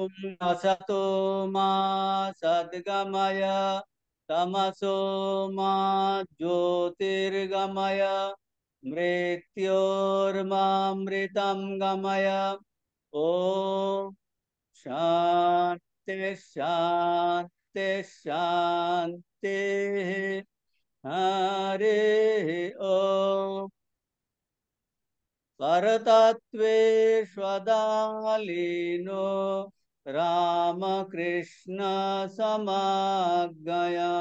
असतो मा सद्गमय तमसो मा ज्योतिर्गमय मृत्योर्मामृतं गमय। ओम शांति शांति शांति। हरे ओम। परतत्त्वेष्वदालीनो रामकृष्ण समाज्ञया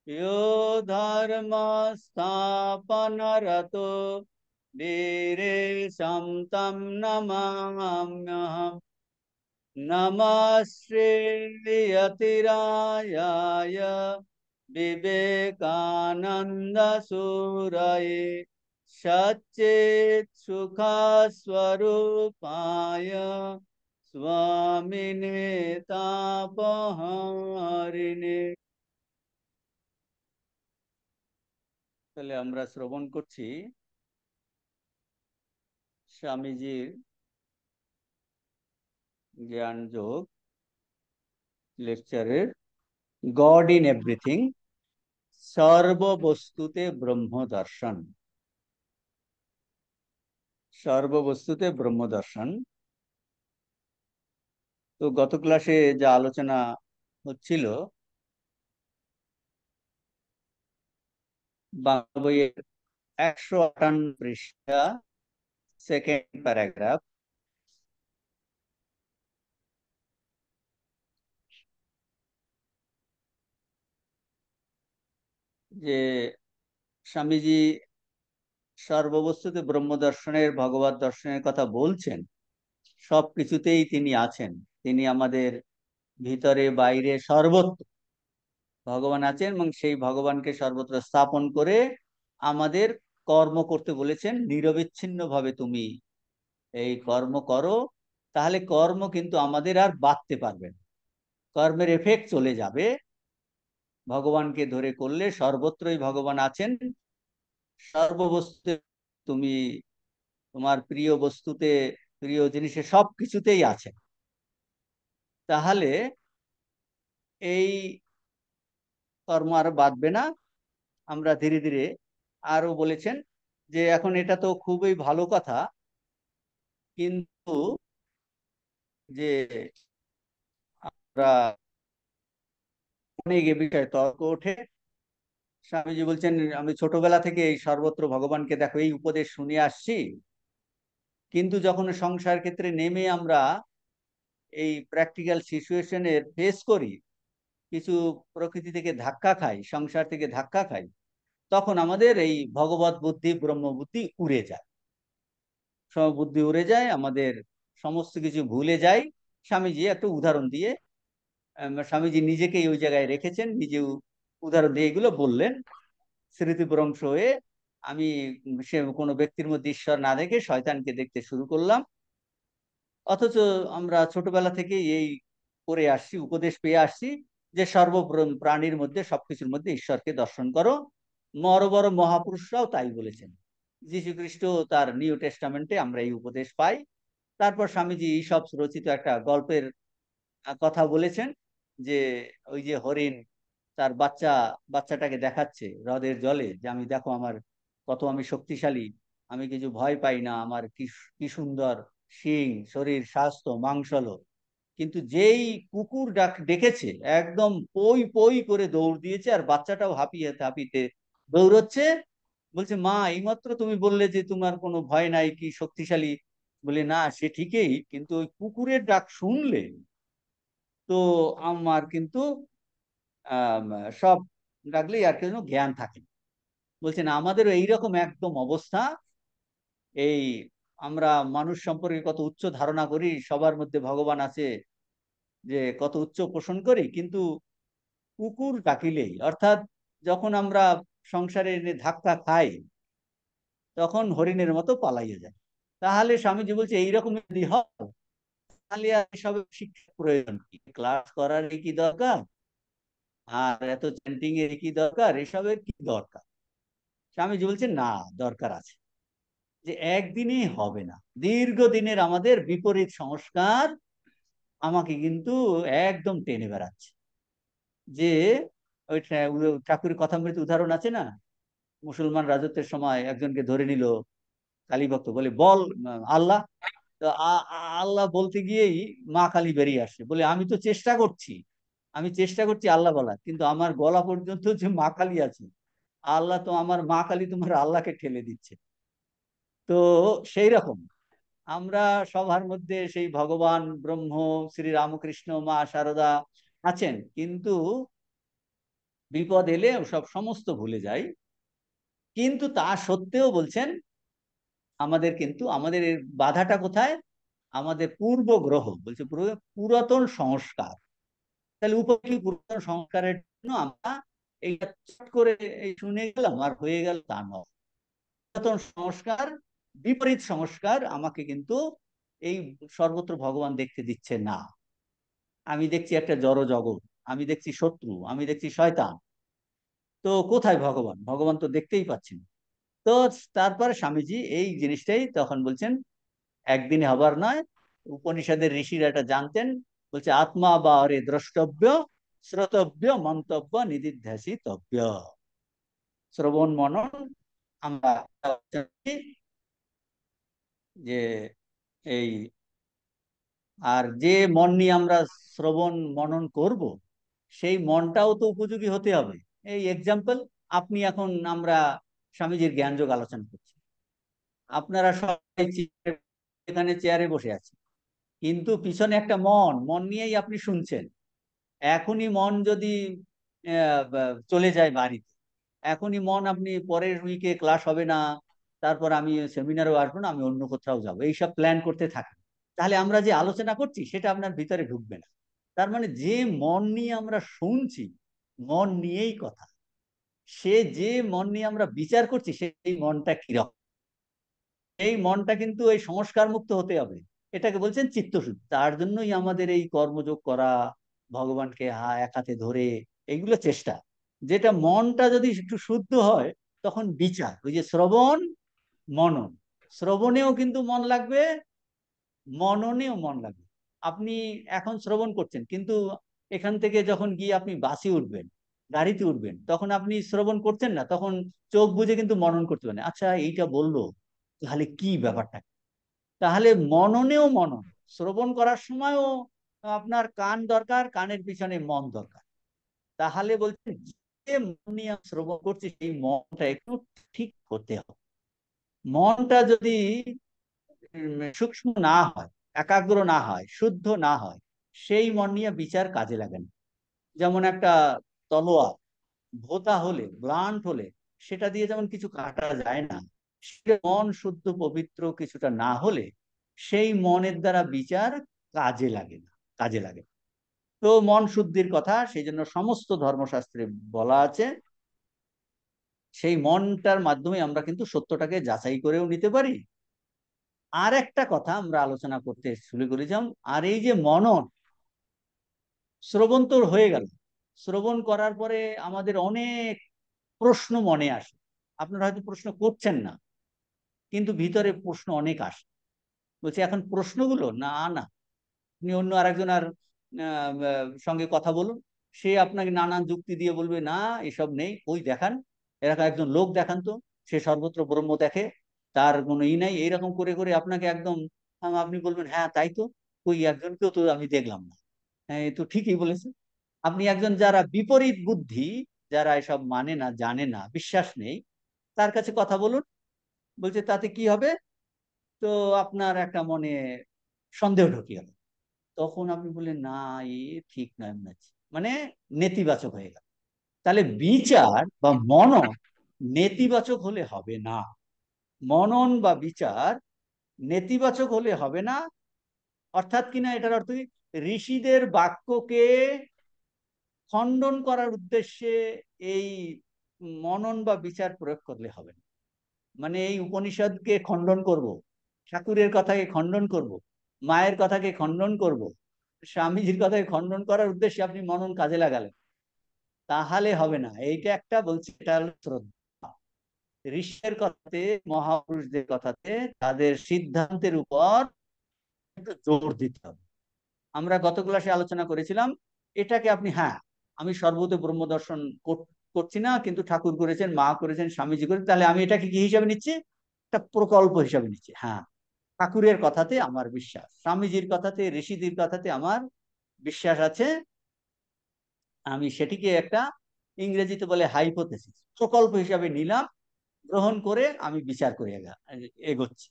यो धर्म स्थापनरतो वीरेशं तं नमाम्यहम्। नमः श्रीयतिरायाय विवेकानंद सूरये सच्चित् सुख स्वरूपाय स्वामिने तापहारिणे। তাহলে আমরা শ্রবণ করছি স্বামীজির জ্ঞান যোগ লেকচারের গড ইন এভরিথিং, সর্ববস্তুতে ব্রহ্ম দর্শন। সর্ববস্তুতে ব্রহ্ম দর্শন। তো গত ক্লাসে যা আলোচনা হচ্ছিল বাংলা বইয়ের 158 পৃষ্ঠা, সেকেন্ড প্যারাগ্রাফ, যে স্বামীজি সর্ববস্তুতে ব্রহ্ম দর্শনের ভগবত দর্শনের কথা বলছেন। সব কিছুতেই তিনি আছেন, তিনি আমাদের ভিতরে বাইরে সর্বত্র ভগবান আছেন এবং সেই ভগবানকে সর্বত্র স্থাপন করে আমাদের কর্ম করতে বলেছেন। নিরবিচ্ছিন্ন ভাবে তুমি এই কর্ম করো, তাহলে কর্ম কিন্তু আমাদের আর বাঁধতে পারবে না, কর্মের এফেক্ট চলে যাবে। ভগবানকে ধরে করলে সর্বত্রই ভগবান আছেন, সর্ববস্তুতে তুমি তোমার প্রিয় বস্তুতে, প্রিয় জিনিসে সব কিছুতেই আছেন। তাহলে এই কর্ম আর বাঁধবে না। আমরা ধীরে ধীরে আরো বলেছেন যে এখন এটা তো খুবই ভালো কথা, কিন্তু যে আমরা অনেক এ বিষয়ে তর্ক ওঠে। স্বামীজি বলছেন আমি ছোটবেলা থেকে এই সর্বত্র ভগবানকে দেখো এই উপদেশ শুনে আসছি, কিন্তু যখন সংসার ক্ষেত্রে নেমে আমরা এই প্র্যাকটিক্যাল সিচুয়েশনের ফেস করি, কিছু প্রকৃতি থেকে ধাক্কা খাই, সংসার থেকে ধাক্কা খাই, তখন আমাদের এই ভগবত বুদ্ধি ব্রহ্ম বুদ্ধি উড়ে যায়, সমবুদ্ধি উড়ে যায়, আমাদের সমস্ত কিছু ভুলে যায়। স্বামীজি একটা উদাহরণ দিয়ে, স্বামীজি নিজেকেই ওই জায়গায় রেখেছেন, নিজে উদাহরণ দিয়ে এগুলো বললেন। স্মৃতিভ্রংশ হয়ে আমি সে কোনো ব্যক্তির মধ্যে ঈশ্বর না দেখে শয়তানকে দেখতে শুরু করলাম। অথচ আমরা ছোটবেলা থেকে এই করে আসছি, উপদেশ পেয়ে আসছি যে সর্ব প্রাণীর মধ্যে, সবকিছুর মধ্যে ঈশ্বরকে দর্শন করো। বড় বড় মহাপুরুষরাও তাই বলেছেন। যীশু খ্রিস্ট তার নিউ টেস্টামেন্টে আমরা এই উপদেশ পাই। তারপর স্বামীজি এইসব রচিত একটা গল্পের কথা বলেছেন, যে ওই যে হরিণ তার বাচ্চাটাকে দেখাচ্ছে হ্রদের জলে, যে আমি দেখো আমার কত আমি শক্তিশালী, আমি কিছু ভয় পাই না, আমার কি কি সুন্দর শিং, শরীর, স্বাস্থ্য, মাংসল। কিন্তু যেই কুকুর ডেকেছে, একদম পই পই করে দৌড় দিয়েছে, আর বাচ্চাটাও হাঁপিয়ে হাঁপিতে দৌড়চ্ছে। বলছে মা এইমাত্র তুমি বললে যে তোমার কোনো ভয় নাই, কি শক্তিশালী। বলে না সে ঠিকই, কিন্তু ওই কুকুরের ডাক শুনলে তো আমার কিন্তু আহ সব ডাকলেই আর কেন জ্ঞান থাকে। বলছেন আমাদেরও এইরকম একদম অবস্থা। এই আমরা মানুষ সম্পর্কে কত উচ্চ ধারণা করি, সবার মধ্যে ভগবান আছে, যে কত উচ্চ পোষণ করি, কিন্তু কুকুর ডাকিলেই, অর্থাৎ যখন আমরা সংসারে এনে ধাক্কা খাই, তখন হরিণের মতো পালাইয়ে যায়। তাহলে স্বামীজি বলছে এইরকম যদি হয়, তাহলে আর এসব শিক্ষার প্রয়োজন কি, ক্লাস করার কি দরকার, আর এত চ্যান্টিং এর কি দরকার, এসবের কি দরকার। স্বামীজি বলছেন না, দরকার আছে। যে একদিনই হবে না, দীর্ঘদিনের আমাদের বিপরীত সংস্কার আমাকে কিন্তু একদম টেনে বেড়াচ্ছে। যে ওই ঠাকুরের কথামৃত উদাহরণ আছে না, মুসলমান রাজত্বের সময় একজনকে ধরে নিল কালীভক্ত, বলে বল আল্লাহ। তো আল্লাহ বলতে গিয়েই মা কালী বেরিয়ে আসে, বলে আমি তো চেষ্টা করছি, আমি চেষ্টা করছি আল্লাহ বলার, কিন্তু আমার গলা পর্যন্ত যে মা কালী আছে, আল্লাহ তো আমার মা কালী তোমার আল্লাহকে ঠেলে দিচ্ছে। তো সেই রকম আমরা সবার মধ্যে সেই ভগবান ব্রহ্ম, শ্রী রামকৃষ্ণ, মা শারদা আছেন, কিন্তু বিপদ এলে সব সমস্ত ভুলে যাই। কিন্তু তা সত্ত্বেও বলছেন আমাদের কিন্তু আমাদের এর বাধাটা কোথায়? আমাদের পূর্ব গ্রহ, বলছে পুরাতন সংস্কার। তাহলে উপকী পুরাতন সংস্কারের জন্য আমরা এইটা চট করে এই শুনে গেলাম আর হয়ে গেল তা নয়। পুরাতন সংস্কার, বিপরীত সংস্কার আমাকে কিন্তু এই সর্বত্র ভগবান দেখতে দিচ্ছে না। আমি দেখছি একটা জড় জগৎ, আমি দেখছি শত্রু, আমি দেখছি শয়তান। তো কোথায় ভগবান? ভগবান তো দেখতেই পাচ্ছি না। তো তারপরে স্বামীজি এই জিনিসটাই তখন বলছেন, একদিনে হবার নয়। উপনিষদের ঋষিরা এটা জানতেন। বলছে আত্মা বা অরে দ্রষ্টব্য, শ্রোতব্য, মন্তব্য, নিদিধ্যাসিতব্য। শ্রবণ মনন আমরা যে এই, আর যে মন নিয়ে আমরা শ্রবণ মনন করব, সেই মনটাও তো উপযোগী হতে হবে। এই এক্সাম্পল, আপনি এখন আমরা স্বামীজির জ্ঞানযোগ আলোচনা করছি, আপনারা সবাই এখানে চেয়ারে বসে আছেন, কিন্তু পিছনে একটা মন, মন নিয়েই আপনি শুনছেন। এখনই মন যদি চলে যায় বাড়িতে, এখনই মন আপনি পরের উইকে ক্লাস হবে না, তারপর আমি সেমিনারও আসবো না, আমি অন্য কোথাও যাবো, এইসব প্ল্যান করতে থাকেন, তাহলে আমরা যে আলোচনা করছি সেটা আপনার ভিতরে ঢুকবে না। তার মানে যে মন নিয়ে আমরা শুনছি, মন নিয়েই কথা, সে যে মন নিয়ে আমরা বিচার করছি সেই মনটা কিরকম, এই মনটা কিন্তু এই সংস্কার মুক্ত হতে হবে। এটাকে বলছেন চিত্তশুদ্ধি। তার জন্যই আমাদের এই কর্মযোগ করা, ভগবানকে এক হাতে ধরে, এইগুলো চেষ্টা। যেটা মনটা যদি একটু শুদ্ধ হয়, তখন বিচার, ওই যে শ্রবণ মনন, শ্রবণেও কিন্তু মন লাগবে, মননেও মন লাগবে। আপনি এখন শ্রবণ করছেন, কিন্তু এখান থেকে যখন গিয়ে আপনি বাসে উঠবেন, গাড়িতে উঠবেন, তখন আপনি শ্রবণ করছেন না, তখন চোখ বুজে কিন্তু মনন করতে পারেন, আচ্ছা এইটা বললো, তাহলে কি ব্যাপারটা। তাহলে মননেও মনন, শ্রবণ করার সময়ও আপনার কান দরকার, কানের পিছনে মন দরকার। তাহলে বলছেন যে মন নিয়ে শ্রবণ করছি সেই মনটা একটু ঠিক হতে হবে। মনটা যদি সূক্ষ্ম না হয়, একাগ্র না হয়, শুদ্ধ না হয়, সেই মন নিয়ে বিচার কাজে লাগে না। যেমন একটা তলোয়ার ভোঁতা হলে, ব্লান্ট হলে, সেটা দিয়ে যেমন কিছু কাটা যায় না, মন শুদ্ধ পবিত্র কিছুটা না হলে সেই মনের দ্বারা বিচার কাজে লাগে না, কাজে লাগে না। তো মন শুদ্ধির কথা সেই জন্য সমস্ত ধর্মশাস্ত্রে বলা আছে। সেই মনটার মাধ্যমে আমরা কিন্তু সত্যটাকে যাচাই করেও নিতে পারি। আর একটা কথা আমরা আলোচনা করতে শুরু করেছিলাম, আর এই যে মনন, শ্রবণ তো হয়ে গেল, শ্রবণ করার পরে আমাদের অনেক প্রশ্ন মনে আসে। আপনারা হয়তো প্রশ্ন করছেন না, কিন্তু ভিতরে প্রশ্ন অনেক আসে। বলছে এখন প্রশ্নগুলো না না, আপনি অন্য আরেকজন আর সঙ্গে কথা বলুন, সে আপনাকে নানান যুক্তি দিয়ে বলবে না এসব নেই, ওই দেখান, এরকম একজন লোক দেখান তো, সে সর্বত্র ব্রহ্ম দেখে, তার কোনো ই নাই, এইরকম করে করে আপনাকে একদম আপনি বলবেন হ্যাঁ তাই তো, ওই একজনকেও তো আমি দেখলাম না, হ্যাঁ এ তো ঠিকই বলেছে। আপনি একজন যারা বিপরীত বুদ্ধি, যারা এসব মানে না, জানে না, বিশ্বাস নেই, তার কাছে কথা বলুন, বলছে তাতে কি হবে? তো আপনার একটা মনে সন্দেহ ঢুকিয়ে গেল, তখন আপনি বললেন না এ ঠিক নয়, মানে নেতিবাচক হয়ে গেল। তাহলে বিচার বা মনন নেতিবাচক হলে হবে না, মনন বা বিচার নেতিবাচক হলে হবে না। অর্থাৎ কিনা, এটার অর্থ কি, ঋষিদের বাক্যকে খণ্ডন করার উদ্দেশ্যে এই মনন বা বিচার প্রয়োগ করলে হবে না। মানে এই উপনিষদকে খণ্ডন করব, ঠাকুরের কথাকে খণ্ডন করব, মায়ের কথাকে খণ্ডন করব, স্বামীজির কথাকে খণ্ডন করার উদ্দেশ্যে আপনি মনন কাজে লাগালেন, তাহলে হবে না। এইটা একটা বলছে, এটা হলো শ্রদ্ধা। ঋষিদের কথাতে, মহাপুরুষদের কথাতে, তাদের সিদ্ধান্তের উপর একটু জোর দিতে হবে। আমরা গত ক্লাসে আলোচনা করেছিলাম এটাকে আপনি, হ্যাঁ আমি সর্বতে ব্রহ্ম দর্শন করছি না, কিন্তু ঠাকুর করেছেন, মা করেছেন, স্বামীজি করেছেন, তাহলে আমি এটাকে কি হিসাবে নিচ্ছি? একটা প্রকল্প হিসাবে নিচ্ছি। হ্যাঁ, ঠাকুরের কথাতে আমার বিশ্বাস, স্বামীজির কথাতে, ঋষিদের কথাতে আমার বিশ্বাস আছে, আমি সেটিকে একটা, ইংরেজিতে বলে হাইপোথেসিস, প্রকল্প হিসাবে নিলাম, গ্রহণ করে আমি বিচার করে এগোচ্ছি।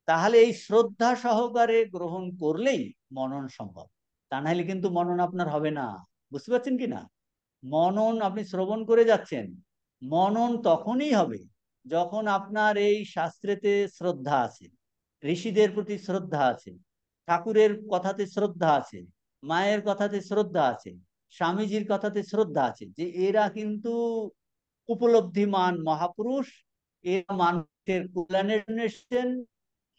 তাহলে এই শ্রদ্ধা সহকারে গ্রহণ করলেই মনন সম্ভব, তা নাহলে কিন্তু মনন আপনার হবে না। বুঝতে পারছেন কি না? মনন আপনি শ্রবণ করে যাচ্ছেন, মনন তখনই হবে যখন আপনার এই শাস্ত্রেতে শ্রদ্ধা আছে, ঋষিদের প্রতি শ্রদ্ধা আছে, ঠাকুরের কথাতে শ্রদ্ধা আছে, মায়ের কথাতে শ্রদ্ধা আছে, স্বামীজির কথাতে শ্রদ্ধা আছে, যে এরা কিন্তু উপলব্ধিমান মহাপুরুষ, এরা মানুষের কল্যাণের জন্য এসেছেন,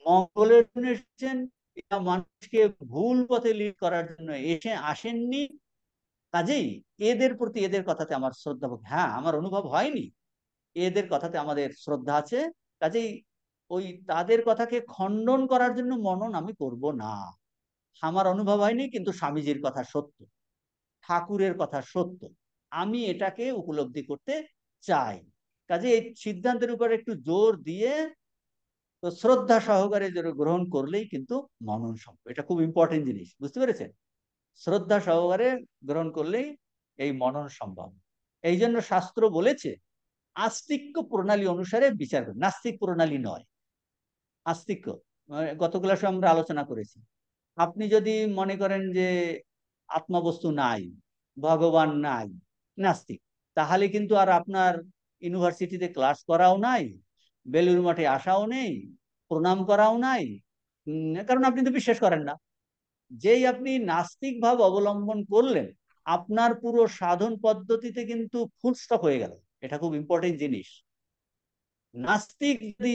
মঙ্গলের জন্য এসেছেন, এরা মানুষকে ভুল পথে লিড করার জন্য আসেননি। কাজেই এদের প্রতি, এদের কথাতে আমার শ্রদ্ধা, হ্যাঁ আমার অনুভব হয়নি, এদের কথাতে আমাদের শ্রদ্ধা আছে, কাজেই ওই তাদের কথাকে খণ্ডন করার জন্য মনন আমি করব না। আমার অনুভব হয়নি, কিন্তু স্বামীজির কথা সত্য, ঠাকুরের কথা সত্য, আমি এটাকে উপলব্ধি করতে চাই। কাজে এই সিদ্ধান্তের উপর একটু জোর দিয়ে তো শ্রদ্ধা সহকারে গ্রহণ করলেই কিন্তু মনন সম্ভব। এটা খুব ইম্পর্টেন্ট জিনিস, বুঝতে পেরেছেন? শ্রদ্ধা সহকারে গ্রহণ করলেই এই মনন সম্ভব। এই জন্য শাস্ত্র বলেছে আস্তিক্য প্রণালী অনুসারে বিচার করুন, নাস্তিক প্রণালী নয়, আস্তিক্য। গত ক্লাসে আমরা আলোচনা করেছি, আপনি যদি মনে করেন যে আত্মবস্তু নাই, ভগবান নাই, নাস্তিক, তাহলে কিন্তু আর আপনার ইউনিভার্সিটিতে ক্লাস করাও নাই, বেলুর মঠে আসাও নেই, প্রণাম করাও নাই, কারণ আপনি তো বিশ্বাস করেন না। যেই আপনি নাস্তিক ভাব অবলম্বন করলেন, আপনার পুরো সাধন পদ্ধতিতে কিন্তু ফুল স্টপ হয়ে গেল। এটা খুব ইম্পর্টেন্ট জিনিস। নাস্তিক যদি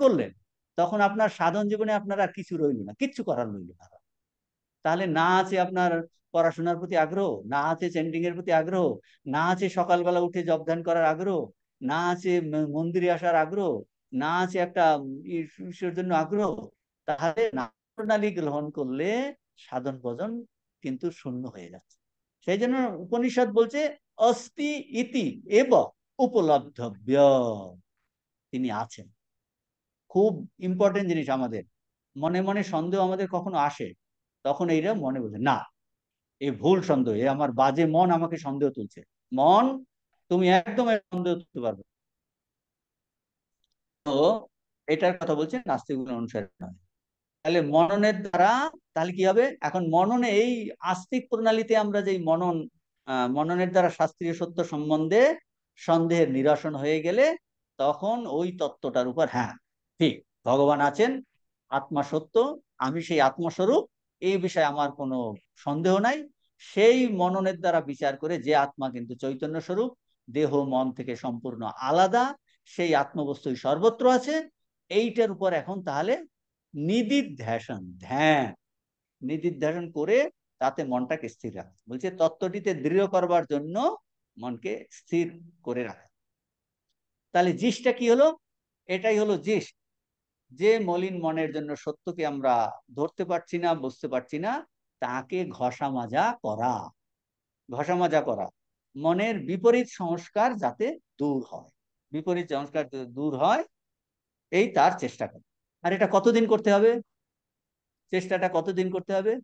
করলেন, তখন আপনার সাধন জীবনে আপনার আর কিছু রইল না, কিচ্ছু করার রইল না। তাহলে না আছে আপনার পড়াশোনার প্রতি আগ্রহ, না আছে চেন্টিং এর প্রতি আগ্রহ, না আছে সকালবেলা উঠে জপ ধ্যান করার আগ্রহ, না আছে মন্দিরে আসার আগ্রহ, না আছে একটা ঈশ্বরের জন্য আগ্রহ। তাহলে না প্রণালী গ্রহণ করলে সাধন ভজন কিন্তু শূন্য হয়ে যাচ্ছে। সেই জন্য উপনিষদ বলছে অস্তি ইতি এব উপলব্ধব্য, তিনি আছেন। খুব ইম্পর্টেন্ট জিনিস। আমাদের মনে মনে সন্দেহ আমাদের কখনো আসে, তখন এইটা মনে বলছে না, এই ভুল সন্দেহ, এ আমার বাজে মন আমাকে সন্দেহ তুলছে। মন, তুমি একদম সন্দেহ তুলতে পারবে। তো এটার কথা বলছে নাস্তিক অনুসারে নয়। তাহলে মননের দ্বারা, তাহলে কি হবে এখন মননে, এই আস্তিক প্রণালীতে আমরা যেই মনন, মননের দ্বারা শাস্ত্রীয় সত্য সম্বন্ধে সন্দেহের নিরসন হয়ে গেলে, তখন ওই তত্ত্বটার উপর, হ্যাঁ ঠিক, ভগবান আছেন, আত্মা সত্য, আমি সেই আত্মস্বরূপ, এই বিষয়ে আমার কোনো সন্দেহ নাই। সেই মননের দ্বারা বিচার করে যে আত্মা কিন্তু চৈতন্য স্বরূপ, দেহ মন থেকে সম্পূর্ণ আলাদা, সেই আত্মবস্তুই সর্বত্র আছে, এইটার উপর এখন তাহলে নিদিধ্যাসন, ধ্যান, নিদিধ্যাসন করে তাতে মনটাকে স্থির রাখা। বলছে তত্ত্বটিতে দৃঢ় করবার জন্য মনকে স্থির করে রাখা। তাহলে জিসটা কি হলো? এটাই হলো জিস, যে মলিন মনের জন্য সত্যকে আমরা ধরতে পারছি না, বুঝতে পারছি না, তাকে ঘষা মাজা করা। ঘষা মাজা করা, মনের বিপরীত সংস্কার যাতে দূর হয়, বিপরীত সংস্কার দূর হয়, এই তার চেষ্টা করে। আর এটা কতদিন করতে হবে? চেষ্টাটা কতদিন করতে হবে?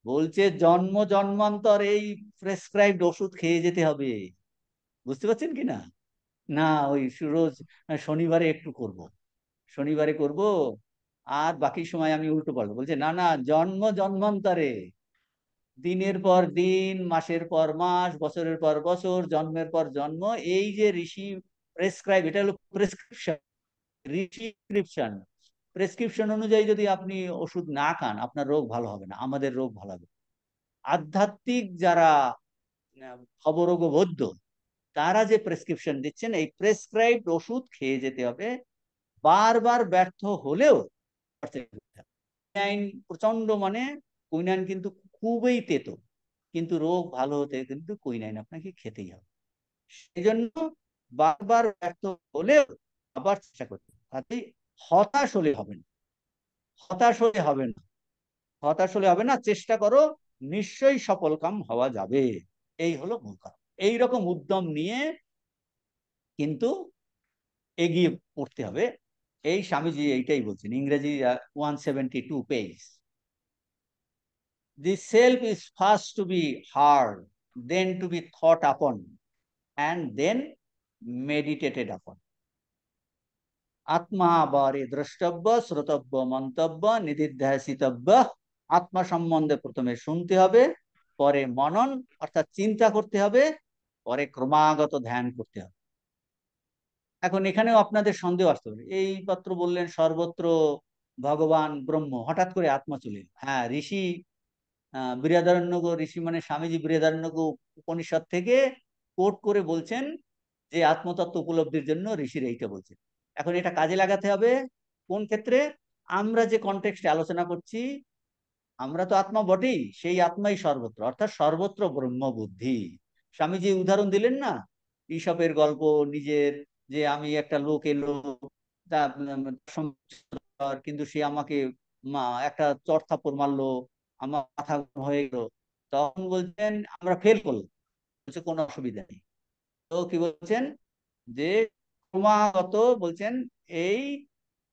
বলছে জন্ম জন্মান্তর এই প্রেসক্রাইবড ওষুধ খেয়ে যেতে হবে। বুঝতে পারছেন কি না? না ওই রোজ শনিবারে একটু করব, শনিবারে করব, আর বাকি সময় আমি উল্টো পাল্টা, বলছে না না, জন্ম জন্মান্তরে, দিনের পর দিন, মাসের পর মাস, বছরের পর বছর, জন্মের পর জন্ম, এই যে ঋষি প্রেসক্রাইব, এটা হলো প্রেসক্রিপশন, রিসিপ্রিপশন, প্রেসক্রিপশন অনুযায়ী যদি আপনি ওষুধ না খান, আপনার রোগ ভালো হবে না, আমাদের রোগ ভালো হবে। আধ্যাত্মিক যারা খবরজ্ঞ বৌদ্ধ, তারা যে প্রেসক্রিপশন দিচ্ছেন, এই প্রেসক্রাইবড ওষুধ খেয়ে যেতে হবে, বারবার ব্যর্থ হলেও। কুইনাইন প্রচন্ড, মানে কুইনাইন কিন্তু খুবই তেতো, কিন্তু রোগ ভালো হতে কিন্তু কুইনাইন আপনাকে খেতেই হবে। সেই জন্য বারবার ব্যর্থ হলেও আবার চেষ্টা করতে হবে। হতাশ হলে হবে না, হতাশ হলে হবে না। হতাশ হলে হবে না, চেষ্টা করো, নিশ্চয়ই সফল কাম হওয়া যাবে। এই হলো মূল কথা। এইরকম উদ্যম নিয়ে কিন্তু এগিয়ে পড়তে হবে। এই স্বামীজি এইটাই বলছেন, ইংরেজি 172 page. The self is first to be heard, then to be thought upon, and then meditated upon. আত্মা বারে দ্রষ্টব্য, শ্রোতব্য, মন্তব্য, নিধিধ্যাসিতব্য। আত্মা সম্বন্ধে প্রথমে শুনতে হবে, পরে মনন অর্থাৎ চিন্তা করতে হবে, পরে ক্রমাগত ধ্যান করতে হবে। এখন এখানেও আপনাদের সন্দেহ আসতে পারে, এই পত্র বললেন সর্বত্র ভগবান ব্রহ্ম, হঠাৎ করে আত্মা চলে এলো। হ্যাঁ, ঋষি বৃহদারণ্যক ঋষি মানে স্বামীজি বৃহদারণ্যক উপনিষদ থেকে কোট করে বলছেন যে আত্মতত্ত্ব উপলব্ধির জন্য ঋষির এইটা বলছেন। এখন এটা কাজে লাগাতে হবে কোন ক্ষেত্রে? আমরা যে কনটেক্সটে আলোচনা করছি, আমরা তো আত্মা বটেই, সেই আত্মাই সর্বত্র, অর্থাৎ সর্বত্র ব্রহ্ম বুদ্ধি। স্বামীজি উদাহরণ দিলেন না ঈশপের গল্প, নিজের, যে আমি একটা লোক এলো, তা কিন্তু সে আমাকে একটা চর থাপ্পড় মারলো, আমার মাথা হয়ে গেল, তখন বলছেন আমরা ফেল করলাম, বলছে কোনো অসুবিধা নেই। তো কি বলছেন যে ক্রমাগত বলছেন এই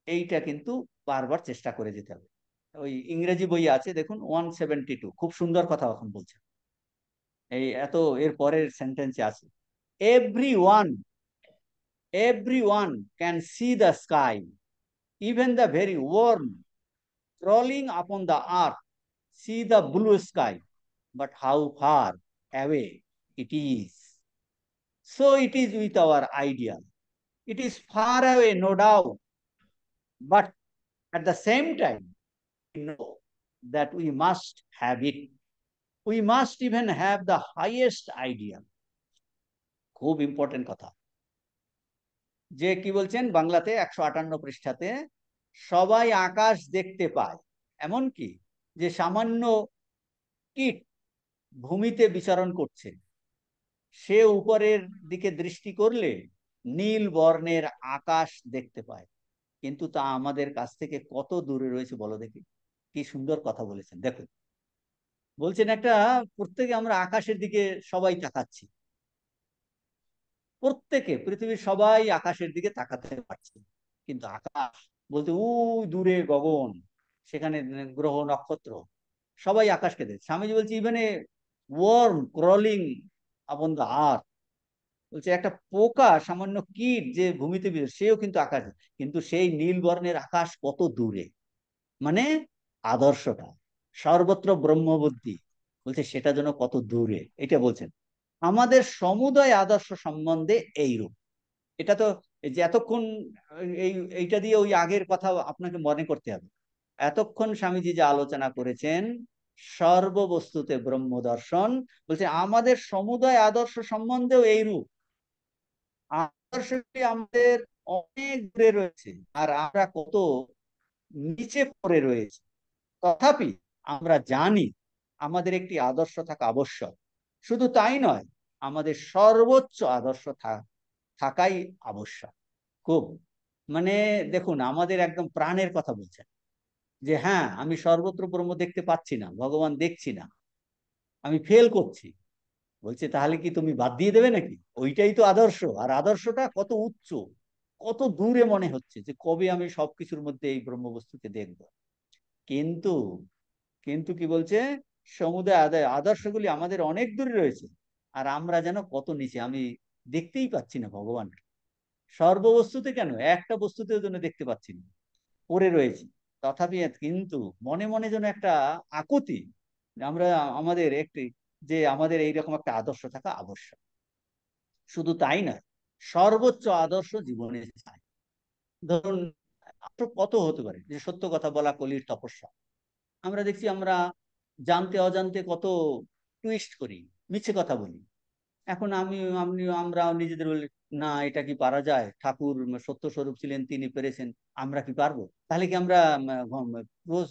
এইটা কিন্তু বারবার চেষ্টা করে যেতে হবে। ওই ইংরেজি বই আছে দেখুন 172, খুব সুন্দর কথা এখন বলছেন। এই এত এর পরের সেন্টেন্সে আছে, every one, everyone can see the sky, even the very worm crawling upon the earth see the blue sky, but how far away it is. So it is with our ideal. It is far away, no doubt, but at the same time, we know that we must have it. We must even have the highest ideal. খুব important কথা। যে কি বলছেন বাংলাতে 158 পৃষ্ঠাতে, সবাই আকাশ দেখতে পায়, এমনকি যে সামান্য কীট ভূমিতে বিচরণ করছে, সে উপরের দিকে দৃষ্টি করলে নীল বর্ণের আকাশ দেখতে পায়, কিন্তু তা আমাদের কাছ থেকে কত দূরে রয়েছে বলো দেখি। কি সুন্দর কথা বলেছেন দেখুন। বলছেন একটা, প্রত্যেকে আমরা আকাশের দিকে সবাই তাকাচ্ছি, প্রত্যেকে পৃথিবীর সবাই আকাশের দিকে তাকাতে পারছে, কিন্তু আকাশ বলতে ওই দূরে গগন, সেখানে গ্রহ নক্ষত্র, সবাই আকাশকে দেখে। স্বামীজি বলছে even a worm crawling upon the earth, বলছে একটা পোকা, সামান্য কীট যে ভূমিতে সেও কিন্তু আকাশ, কিন্তু সেই নীল বর্ণের আকাশ কত দূরে, মানে আদর্শটা সর্বত্র ব্রহ্মবুদ্ধি, বলছে সেটা যেন কত দূরে, এটা বলছেন। আমাদের সমুদয় আদর্শ সম্বন্ধে এইরূপ। এটা তো এই যে এতক্ষণ এই এইটা দিয়ে ওই আগের কথা আপনাকে মনে করতে হবে। এতক্ষণ স্বামীজি যে আলোচনা করেছেন সর্ববস্তুতে ব্রহ্ম দর্শন, বলছে আমাদের সমুদয় আদর্শ সম্বন্ধেও এইরূপ। আদর্শটি আমাদের অনেক দূরে রয়েছে, আর আমরা কত নিচে পড়ে রয়েছে, তথাপি আমরা জানি আমাদের একটি আদর্শ থাকা আবশ্যক। শুধু তাই নয়, আমাদের সর্বোচ্চ আদর্শ থাকাই আবশ্যক। খুব, মানে দেখুন আমাদের একদম প্রাণের কথা বলছেন যে হ্যাঁ আমি সর্বত্র ব্রহ্ম দেখতে পাচ্ছি না, ভগবান দেখছি না, আমি ফেল করছি। বলছে তাহলে কি তুমি বাদ দিয়ে দেবে নাকি? ওইটাই তো আদর্শ, আর আদর্শটা কত উচ্চ, কত দূরে মনে হচ্ছে যে কবে আমি সবকিছুর মধ্যে এই ব্রহ্মবস্তুকে দেখব। কিন্তু কিন্তু কি বলছে, সমুদায় আদর্শগুলি আমাদের অনেক দূরে রয়েছে, আর আমরা যেন কত নিচে, আমি দেখতেই পাচ্ছি না ভগবানকে। সর্ববস্তুতে কেন, একটা বস্তুতেও যেন দেখতে পাচ্ছি না, পড়ে রয়েছি। তথাপি কিন্তু মনে মনে যেন একটা আকুতি, আমরা আমাদের একটি, যে আমাদের এইরকম একটা আদর্শ থাকা আবশ্যক। শুধু তাই না, সর্বোচ্চ আদর্শ জীবনে চাই। ধরুন কত হতে পারে, যে সত্য কথা বলা কলির তপস্যা। আমরা দেখছি আমরা জানতে অজান্তে কত টুইস্ট করি, মিছে কথা বলি। এখন আমরা নিজেদের বলি না এটা কি পারা যায়, ঠাকুর সত্য স্বরূপ ছিলেন, তিনি পেরেছেন, আমরা কি পারবো? তাহলে কি আমরা রোজ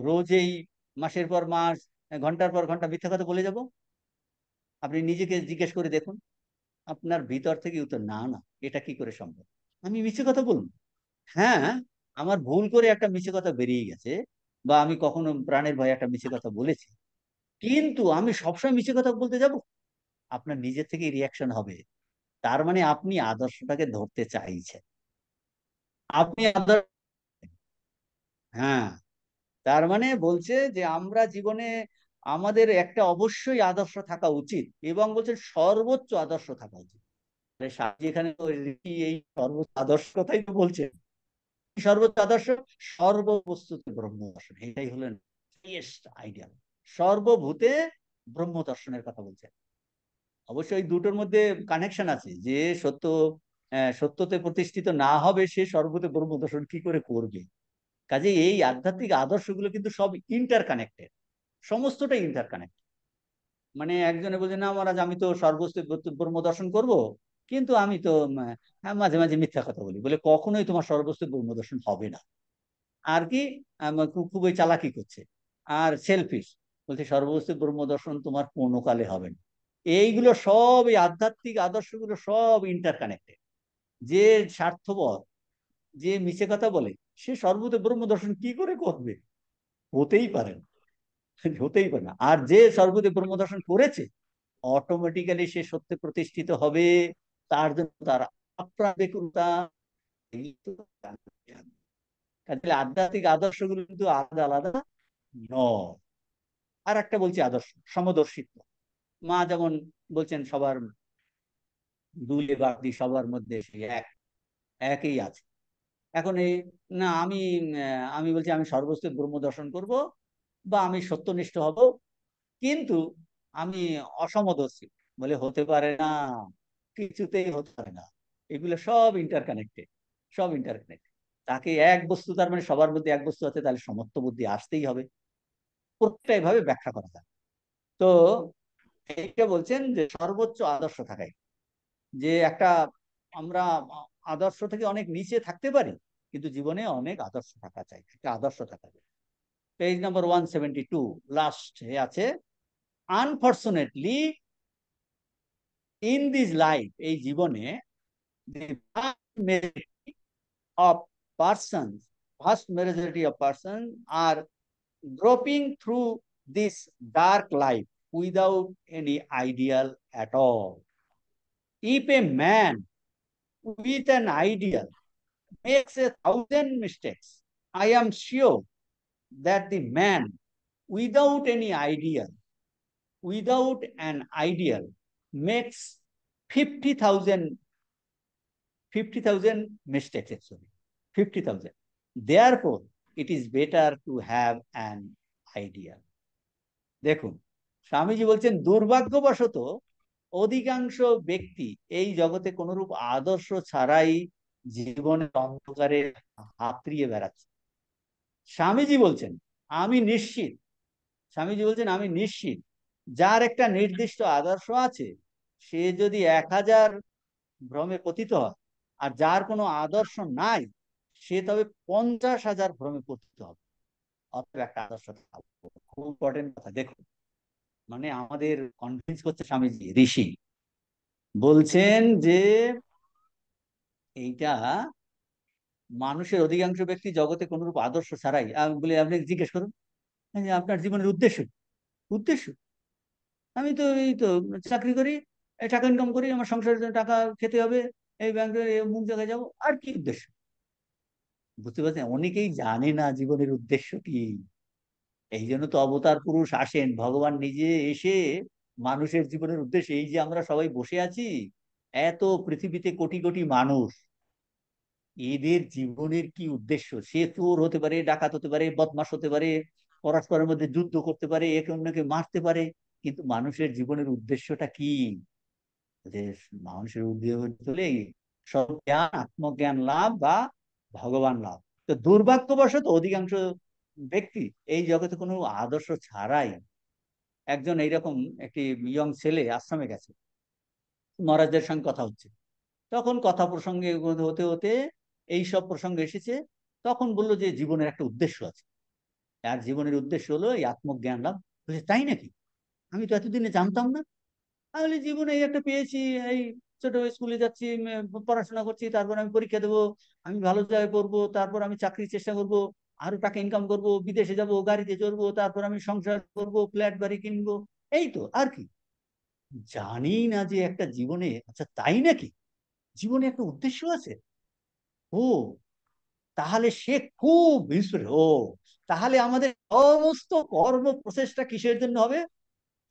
রোজই মাসের পর মাস ঘন্টার পর ঘন্টা মিথ্যা কথা বলে যাব? আপনি নিজেকে জিজ্ঞেস করে দেখুন, আপনার ভিতর থেকে উত্তর না না, এটা কি করে সম্ভব, আমি মিছে কথা বলবো? হ্যাঁ, আমার ভুল করে একটা মিছে কথা বেরিয়ে গেছে, বা আমি কখনো প্রাণের ভয়ে একটা মিছে কথা বলেছি, কিন্তু আমি সবসময় মিছে কথা বলতে যাব, আপনার নিজের থেকে রিয়াকশন হবে। তার মানে আপনি আদর্শটাকে ধরতে চাইছেন, আপনি আদর্শ। হ্যাঁ, তার মানে বলছে যে আমরা জীবনে আমাদের একটা অবশ্যই আদর্শ থাকা উচিত, এবং বলছে সর্বোচ্চ আদর্শ থাকা উচিত। স্বামী এখানে তো এই সর্বোচ্চ আদর্শ কথাই তো বলছে। সর্বোচ্চ আদর্শ সর্ববস্তুতে ব্রহ্ম দর্শন, এটাই হলেন আইডিয়াল। সর্বভূতে ব্রহ্ম দর্শনের কথা বলছে। অবশ্যই এই দুটোর মধ্যে কানেকশন আছে, যে সত্য সত্যতে প্রতিষ্ঠিত না হবে সে সর্বভূতে ব্রহ্ম দর্শন কি করে করবে। কাজে এই আধ্যাত্মিক আদর্শগুলো কিন্তু সব ইন্টার কানেক্টেড, সমস্তটাই ইন্টার কানেক্টেড। মানে একজনে বলছে না মহারাজ আমি তো সর্বস্ব ব্রহ্ম দর্শন করব, কিন্তু আমি তো হ্যাঁ, মাঝে মাঝে মিথ্যা কথা বলি, বলে কখনোই তোমার সর্বস্ব ব্রহ্ম দর্শন হবে না। আর কি খুবই চালাকি করছে। আর সেলফিশ, বলছে সর্বস্ব ব্রহ্ম দর্শন তোমার কোনো কালে হবে না। এইগুলো সব, এই আধ্যাত্মিক আদর্শগুলো সব ইন্টার কানেক্টেড। যে স্বার্থপর, যে মিছে কথা বলে, সে সর্বতে ব্রহ্ম দর্শন কি করে করবে? হতেই পারে না, হতেই পারে না। আর যে সর্বতে ব্রহ্ম দর্শন করেছে, অটোমেটিক্যালি সে সত্যে প্রতিষ্ঠিত হবে। তার জন্য তার আপ্রাণ ব্যাকুলতা। এই তো কাজে আধ্যাত্মিক আদর্শগুলো কিন্তু আলাদা আলাদা নয়। আর একটা বলছি আদর্শ, সমদর্শিত্ব। মা যেমন বলছেন সবার দুলে বাদি সবার মধ্যে সে এক, একই আছে। এখন এই, না আমি আমি বলছি আমি সর্বস্ব ব্রহ্ম দর্শন করব, বা আমি সত্যনিষ্ঠ হব, কিন্তু আমি অসমদর্শী, বলে হতে পারে না, কিছুতেই হতে পারে না। এগুলো সব ইন্টারকানেক্টেড, সব ইন্টারকানেক্টেড। তাকে এক বস্তু, তার মানে সবার মধ্যে এক বস্তু আছে, তাহলে সমত্ব বুদ্ধি আসতেই হবে। প্রত্যেকটা এভাবে ব্যাখ্যা করা যায়। তো এইটা বলছেন যে সর্বোচ্চ আদর্শ থাকাই, যে একটা আমরা আদর্শ থেকে অনেক নিচে থাকতে পারি, কিন্তু জীবনে অনেক আদর্শ থাকা চাই, একটা আদর্শ থাকা চাই। পেজ নাম্বার 172 লাস্ট আছে, আনফর্চুনেটলি ইন দিস লাইফ, এই জীবনে the majority of persons, vast majority of persons are groping through this dark life without any ideal at all. If a man with an ideal makes 1,000 mistakes, I am sure that the man without any ideal, without an ideal, makes 50,000 50,000 mistakes actually, 50,000. Therefore, it is better to have an ideal. দেখুন, স্বামীজি বলছেন দুর্ভাগ্যবশত অধিকাংশ ব্যক্তি এই জগতে কোনরূপ আদর্শ ছাড়াই জীবনের অন্ধকারে হাতড়িয়ে বেড়াচ্ছে। স্বামীজি বলছেন আমি নিশ্চিত, স্বামীজি বলছেন আমি নিশ্চিত, যার একটা নির্দিষ্ট আদর্শ আছে, সে যদি 1,000 ভ্রমে পতিত হয়, আর যার কোনো আদর্শ নাই, সে তবে 50,000 ভ্রমে পতিত হবে। অতএব একটা আদর্শ খুব ইম্পর্টেন্ট কথা। দেখুন, মানে আমাদের কনভিন্স করছে স্বামীজি, ঋষি বলছেন যে এইটা মানুষের অধিকাংশ ব্যক্তি জগতে কোনরূপ আদর্শ ছাড়াই, বলে আপনি জিজ্ঞেস করুন যে আপনার জীবনের উদ্দেশ্য, উদ্দেশ্য আমি তো এই তো চাকরি করি, এই টাকা ইনকাম করি, আমার সংসারের জন্য টাকা খেতে হবে, এই ব্যাংকে অমুক জায়গায় যাবো, আর কি উদ্দেশ্য? বুঝতে পারছেন, অনেকেই জানে না জীবনের উদ্দেশ্য কি। এই জন্য তো অবতার পুরুষ আসেন, ভগবান নিজে এসে মানুষের জীবনের উদ্দেশ্য, এই যে আমরা সবাই বসে আছি, এত পৃথিবীতে কোটি কোটি মানুষ, এদের জীবনের কি উদ্দেশ্য? সে চোর হতে পারে, ডাকাত হতে পারে, বদমাশ হতে পারে, পরস্পরের মধ্যে যুদ্ধ করতে পারে, একে অন্যকে মারতে পারে, কিন্তু মানুষের জীবনের উদ্দেশ্যটা কি? যে মানুষের উদ্দেশ্য হলে সজ্ঞান, আত্মজ্ঞান লাভ বা ভগবান লাভ। তো দুর্ভাগ্যবশত অধিকাংশ ব্যক্তি এই জগতে কোনো আদর্শ ছাড়াই, একজন এইরকম একটি ইয়ং ছেলে আশ্রমে গেছে, মহারাজদের সঙ্গে কথা হচ্ছে, তখন কথা প্রসঙ্গে হতে হতে এই সব প্রসঙ্গে এসেছে, তখন বললো যে জীবনের একটা উদ্দেশ্য আছে, আর জীবনের উদ্দেশ্য হলো এই আত্মজ্ঞান লাভ। বলছে তাই নাকি? আমি তো এতদিনে জানতাম না। তাহলে জীবনে এই একটা পেয়েছি, এই ছোট স্কুলে যাচ্ছি, পড়াশোনা করছি, তারপর আমি পরীক্ষা দেবো, আমি ভালো জায়গায় পড়বো, তারপর আমি চাকরির চেষ্টা করব, আরো টাকা ইনকাম করব, বিদেশে যাব, গাড়িতে চড়বো, তারপর আমি সংসার করব, ফ্ল্যাট বাড়ি কিনবো, এই তো আর কি। জানি না যে একটা জীবনে, আচ্ছা তাই নাকি, জীবনে একটা উদ্দেশ্য আছে। ও, তাহলে সে খুব ও, তাহলে আমাদের সমস্ত কর্ম প্রচেষ্টা কিসের জন্য হবে?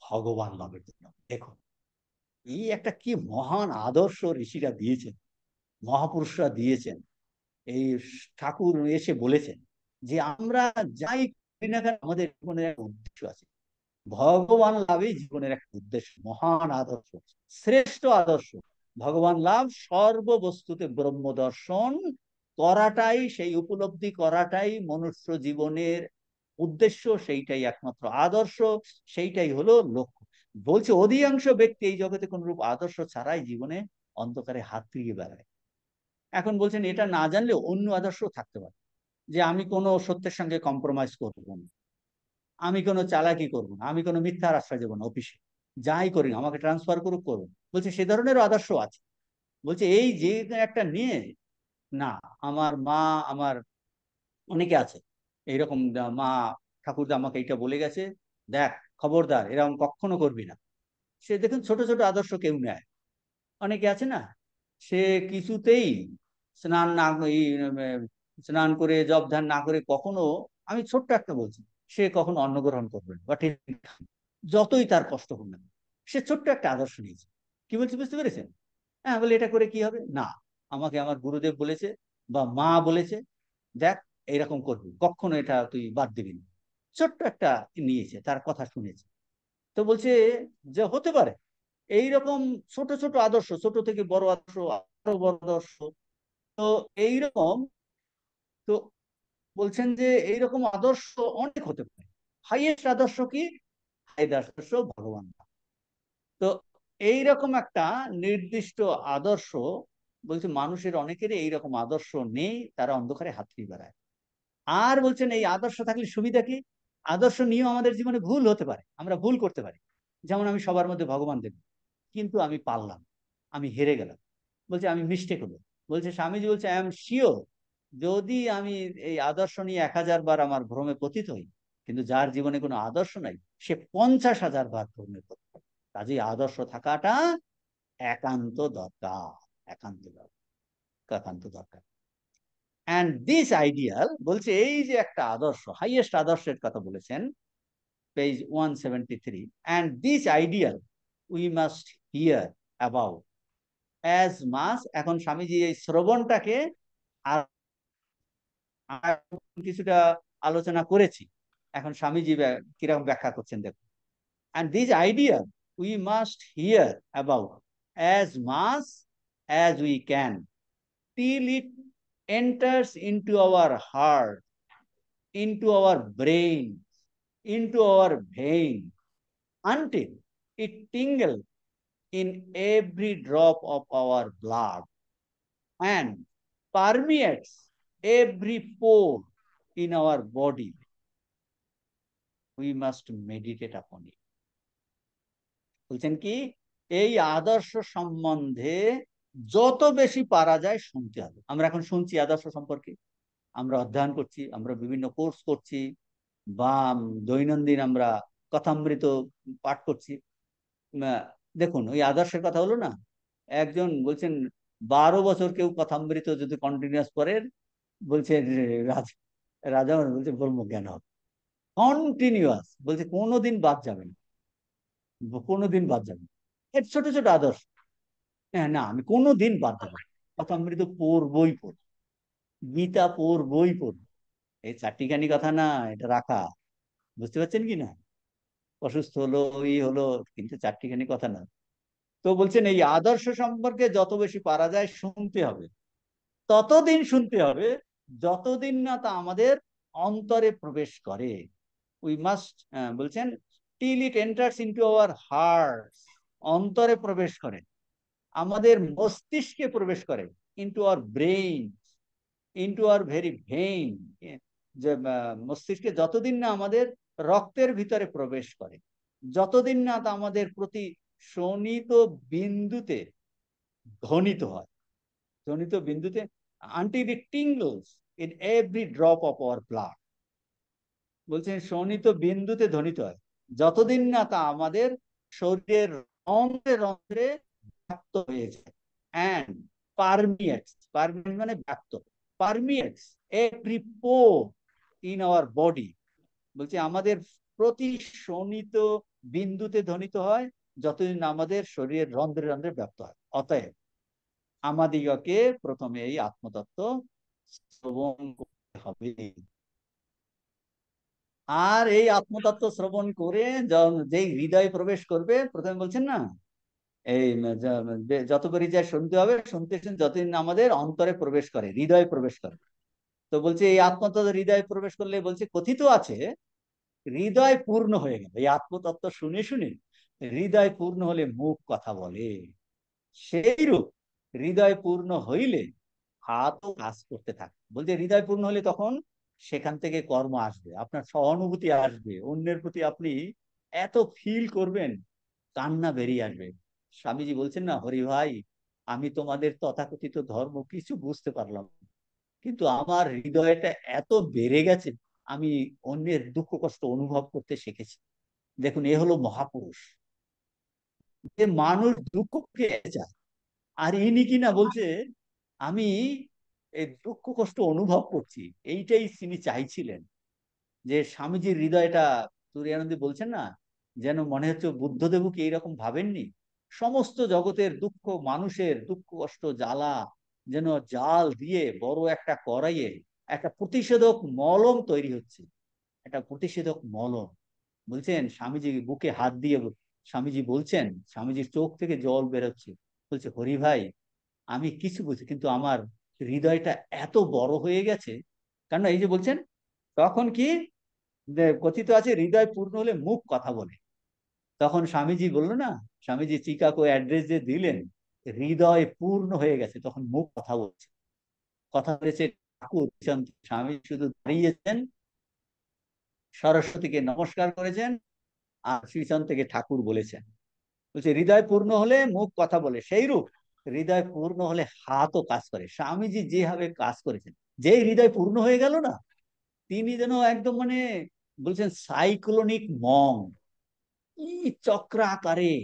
ভগবান লাভের জন্য। দেখো, এই একটা কি মহান আদর্শ ঋষিরা দিয়েছেন, মহাপুরুষরা দিয়েছেন। এই ঠাকুর এসে বলেছেন যে আমরা যাই করি না কেন আমাদের জীবনের একটা উদ্দেশ্য আছে। ভগবান লাভই জীবনের একটা উদ্দেশ্য, মহান আদর্শ, শ্রেষ্ঠ আদর্শ। ভগবান লাভ, সর্ববস্তুতে ব্রহ্ম দর্শন করাটাই, সেই উপলব্ধি করাটাই মনুষ্য জীবনের উদ্দেশ্য, সেইটাই একমাত্র আদর্শ, সেইটাই হলো লক্ষ্য। বলছে অধিকাংশ ব্যক্তি এই জগতে কোন রূপ আদর্শ ছাড়াই জীবনে অন্ধকারে হাত ফিরিয়ে বেড়ায়। এখন বলছেন এটা না জানলে অন্য আদর্শ থাকতে পারে, যে আমি কোনো সত্যের সঙ্গে কম্প্রোমাইজ করবো না, আমি কোনো চালাকি করবো না, আমি কোনো মিথ্যার আশ্রয় দেবো না, অফিসে যাই করি না আমাকে ট্রান্সফার করুক, করুন। বলছে সে ধরনেরও আদর্শ আছে। বলছে এই যে একটা নিয়ে, না, আমার মা, আমার অনেকে আছে এইরকম, মা ঠাকুরদা আমাকে এইটা বলে গেছে, দেখ খবরদার এরকম কখনো করবি না। সে দেখুন ছোট ছোট আদর্শ কেউ নেয়, অনেকে আছে না, সে কিছুতেই স্নান না, এই, স্নান করে জব ধ্যান না করে কখনো, আমি ছোট্ট একটা বলছি, সে কখনো অন্ন গ্রহণ করবে না বা যতই তার কষ্ট হোক না, সে ছোট্ট একটা আদর্শ নিয়েছে। কি বলছি বুঝতে পেরেছেন? হ্যাঁ, বলে এটা করে কি হবে, না, আমাকে আমার গুরুদেব বলেছে বা মা বলেছে, দেখ এইরকম করবি, কখনো এটা তুই বাদ দিবি না। ছোট্ট একটা নিয়েছে, তার কথা শুনেছে। তো বলছে যে হতে পারে এইরকম ছোট ছোট আদর্শ, ছোট থেকে বড় আদর্শ, আরো বড় আদর্শ, তো এইরকম, তো বলছেন যে এইরকম আদর্শ অনেক হতে পারে। হাইয়েস্ট আদর্শ কি? হাইয়েস্ট আদর্শ ভগবান। তো এইরকম একটা নির্দিষ্ট আদর্শ, বলছে মানুষের অনেকেরই এইরকম আদর্শ নেই, তারা অন্ধকারে হাত ফিরে বেড়ায়। আর বলছেন এই আদর্শ থাকলে সুবিধা কি? আদর্শ নিয়েও আমাদের জীবনে ভুল হতে পারে, আমরা ভুল করতে পারি। যেমন আমি সবার মধ্যে ভগবান দেব, কিন্তু আমি পারলাম, আমি হেরে গেলাম, বলছে আমি মিস্টেক হলো। বলছে স্বামীজি বলছে আই এম শিওর, যদি আমি এই আদর্শ নিয়ে 1000 বার আমার ভ্রমে পতিত হই, কিন্তু যার জীবনে কোনো আদর্শ নাই, সে 50,000 বার ভ্রমে পতিত হয়। কাজেই আদর্শ থাকাটা একান্ত দরকার, একান্ত দরকার, একান্ত দরকার। অ্যান্ড দিস আইডিয়াল, বলছে এই যে একটা আদর্শ, হাইয়েস্ট আদর্শের কথা বলেছেন, page 173, and this ideal we must hear about as much. এখন স্বামীজি এই শ্রবণটাকে আর কিছুটা আলোচনা করেছি, এখন স্বামীজি কিরকম ব্যাখ্যা করছেন দেখুন। And this ideal we must hear about as much as we can, till it enters into our heart, into our brain, into our vein, until it tingles in every drop of our blood and permeates every pore in our body. We must meditate upon it. বলছেন কি, এই আদর্শ সম্বন্ধে যত বেশি পারা যায় শুনতে হবে। আমরা এখন শুনছি আদর্শ সম্পর্কে, আমরা অধ্যয়ন করছি, আমরা বিভিন্ন কোর্স করছি, বা দৈনন্দিন আমরা কথামৃত পাঠ করছি। দেখুন ওই আদর্শের কথা হলো না, একজন বলছেন 12 বছর কেউ কথামৃত যদি কন্টিনিউয়াস করেন, বলছে রাজা, রাজা বলছে ব্রহ্মজ্ঞান হবে কন্টিনিউয়াস, বলছে কোনোদিন বাদ যাবে না, কোনোদিন বাদ যাবে না। এর ছোট ছোট আদর্শ, হ্যাঁ, না আমি কোনোদিন বাদ যাবো না, কথামৃত পড়বই পড়বো, গীতা পড়বই পড়বো। এই চারটিখানি কথা না, এটা রাখা, বুঝতে পারছেন কি না? অসুস্থ হলো, ওই হলো, কিন্তু চারটিখানি কথা না। তো বলছেন এই আদর্শ সম্পর্কে যত বেশি পারা যায় শুনতে হবে, ততদিন শুনতে হবে যতদিন না তা আমাদের অন্তরে প্রবেশ করে। উই মাস্ট, বলছেন till it enters into our heart, অন্তরে প্রবেশ করে, আমাদের মস্তিষ্কে প্রবেশ করে, into our brain, into our very vein, যে মস্তিষ্কে যতদিন না আমাদের রক্তের ভিতরে প্রবেশ করে, যতদিন না তা আমাদের প্রতি শোণিত বিন্দুতে ধ্বনিত হয়, ধ্বনিত বিন্দুতে, until it tingles in every drop of our blood, বলছেন শোণিত বিন্দুতে ধ্বনিত হয়, যতদিন না তা আমাদের শরীরের রন্ধ্রে রন্ধ্রে ব্যাপ্ত হয়ে যায়। অ্যান্ড পারমিয়েটস, পারমিয়েট মানে ব্যাপ্ত, permeates every pore in our body. বলছে আমাদের প্রতি শোণিত বিন্দুতে ধ্বনিত হয় যতদিন না আমাদের শরীরের রন্ধ্রে রন্ধ্রে ব্যাপ্ত হয়। অতএব আমাদিগকে প্রথমে এই আত্মতত্ত্ব শ্রবণ করতে হবে। আর এই আত্মতত্ত্ব শ্রবণ করে যেই হৃদয়ে প্রবেশ করবে, প্রথমে বলছেন না এই যত করে যা শুনতে হবে, শুনতে শুনতে যতদিন আমাদের অন্তরে প্রবেশ করে, হৃদয়ে প্রবেশ করে। তো বলছে এই আত্মতত্ত্ব হৃদয়ে প্রবেশ করলে, বলছে কথিত আছে হৃদয় পূর্ণ হয়ে গেল। এই আত্মতত্ত্ব শুনে শুনে হৃদয় পূর্ণ হলে মুখ কথা বলে, সেই রূপ হৃদয় পূর্ণ হইলে হাতও কাজ করতে থাকে। বলছে হৃদয় পূর্ণ হলে তখন সেখান থেকে কর্ম আসবে, আপনার সহানুভূতি আসবে, অন্যের প্রতি আপনি এত ফিল করবেন, কান্না বেরিয়ে আসবে। স্বামীজি বলছেন না, হরি ভাই আমি তোমাদের তথাকথিত ধর্ম কিছু বুঝতে পারলাম না, কিন্তু আমার হৃদয়টা এত বেড়ে গেছে, আমি অন্যের দুঃখ কষ্ট অনুভব করতে শিখেছি। দেখুন এ হলো মহাপুরুষ, যে মানুষ দুঃখ পেয়ে যায়, আর ইনি কিনা বলছে আমি এই দুঃখ কষ্ট অনুভব করছি। এইটাই তিনি চাইছিলেন, যে স্বামীজির হৃদয়টা, তুরীয়ানন্দী বলছেন না, যেন মনে হচ্ছে বুদ্ধদেবও কি এইরকম ভাবেননি, সমস্ত জগতের দুঃখ, মানুষের দুঃখ কষ্ট জ্বালা যেন জাল দিয়ে বড় একটা কড়াইয়ে একটা প্রতিষেধক মলম তৈরি হচ্ছে, একটা প্রতিষেধক মলম। বলছেন স্বামীজি বুকে হাত দিয়ে স্বামীজি বলছেন, স্বামীজির চোখ থেকে জল বেরোচ্ছে, বলছে হরি ভাই আমি কিছু বুঝি, কিন্তু আমার হৃদয়টা এত বড় হয়ে গেছে। কারণ এই যে বলছেন তখন কি, কথিত আছে হৃদয় পূর্ণ হলে মুখ কথা বলে। তখন স্বামীজি বললো না, স্বামীজি চিকাগো অ্যাড্রেস যে দিলেন, হৃদয় পূর্ণ হয়ে গেছে, তখন মুখ কথা বলছে, কথা বলেছে ঠাকুর। স্বামী শুধু দাঁড়িয়েছেন, সরস্বতীকে নমস্কার করেছেন, আর শ্রীচন্দ থেকে ঠাকুর বলেছেন। বলছে হৃদয় পূর্ণ হলে মুখ কথা বলে, সেই রূপ হৃদয় পূর্ণ হলে হাতও কাজ করে। স্বামীজি যেভাবে কাজ করেছেন, যে হৃদয় পূর্ণ হয়ে গেল না, তিনি যেন একদম মানে বলছেন সাইক্লোনিক মং, কি চক্র আকারে,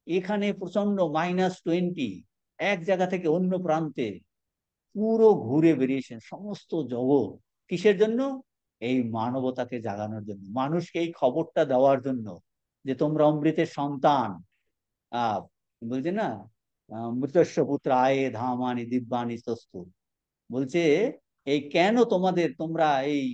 এখানে প্রচন্ড -20, এক জায়গা থেকে অন্য প্রান্তে পুরো ঘুরে বেরিয়েছেন সমস্ত জগৎ। কিসের জন্য? এই মানবতাকে জাগানোর জন্য, মানুষকে এই খবরটা দেওয়ার জন্য যে তোমরা অমৃতের সন্তান। আহ বলছে না, মৃতস্য পুত্র আয়ে ধামানি দিব্যানি তস্তু। বলছে এই কেন তোমাদের, তোমরা এই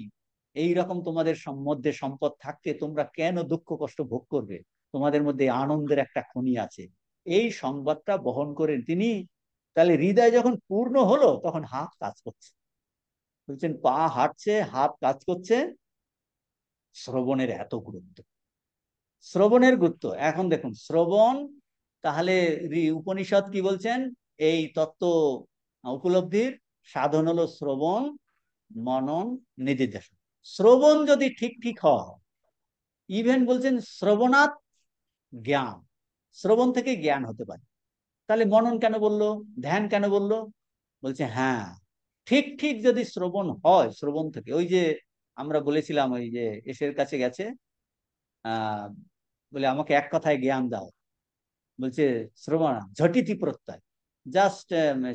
এই রকম তোমাদের মধ্যে সম্পদ থাকতে তোমরা কেন দুঃখ কষ্ট ভোগ করবে, তোমাদের মধ্যে আনন্দের একটা খনি আছে। এই সংবাদটা বহন করেন তিনি। তাহলে হৃদয় যখন পূর্ণ হলো, তখন হাত কাজ করছে। বলছেন পা হাঁটছে, হাত কাজ করছে। শ্রবণের এত গুরুত্ব, শ্রবণের গুরুত্ব এখন দেখুন। শ্রবণ, তাহলে উপনিষদ কি বলছেন, এই তত্ত্ব উপলব্ধির সাধন হলো শ্রবণ, মনন, নিদিধ্যাসন। শ্রবণ যদি ঠিক ঠিক হয়, ইভেন বলছেন শ্রবণাৎ জ্ঞান, শ্রবণ থেকে জ্ঞান হতে পারে। তাহলে মনন কেন বললো, ধ্যান কেন বললো? বলছে হ্যাঁ, ঠিক ঠিক যদি শ্রবণ হয়, শ্রবণ থেকে ওই যে আমরা বলেছিলাম, ওই যে এসের কাছে গেছে, আহ বলে আমাকে এক কথায় জ্ঞান দাও। বলছে শ্রবণ ঝটিতি প্রত্যয়, জাস্ট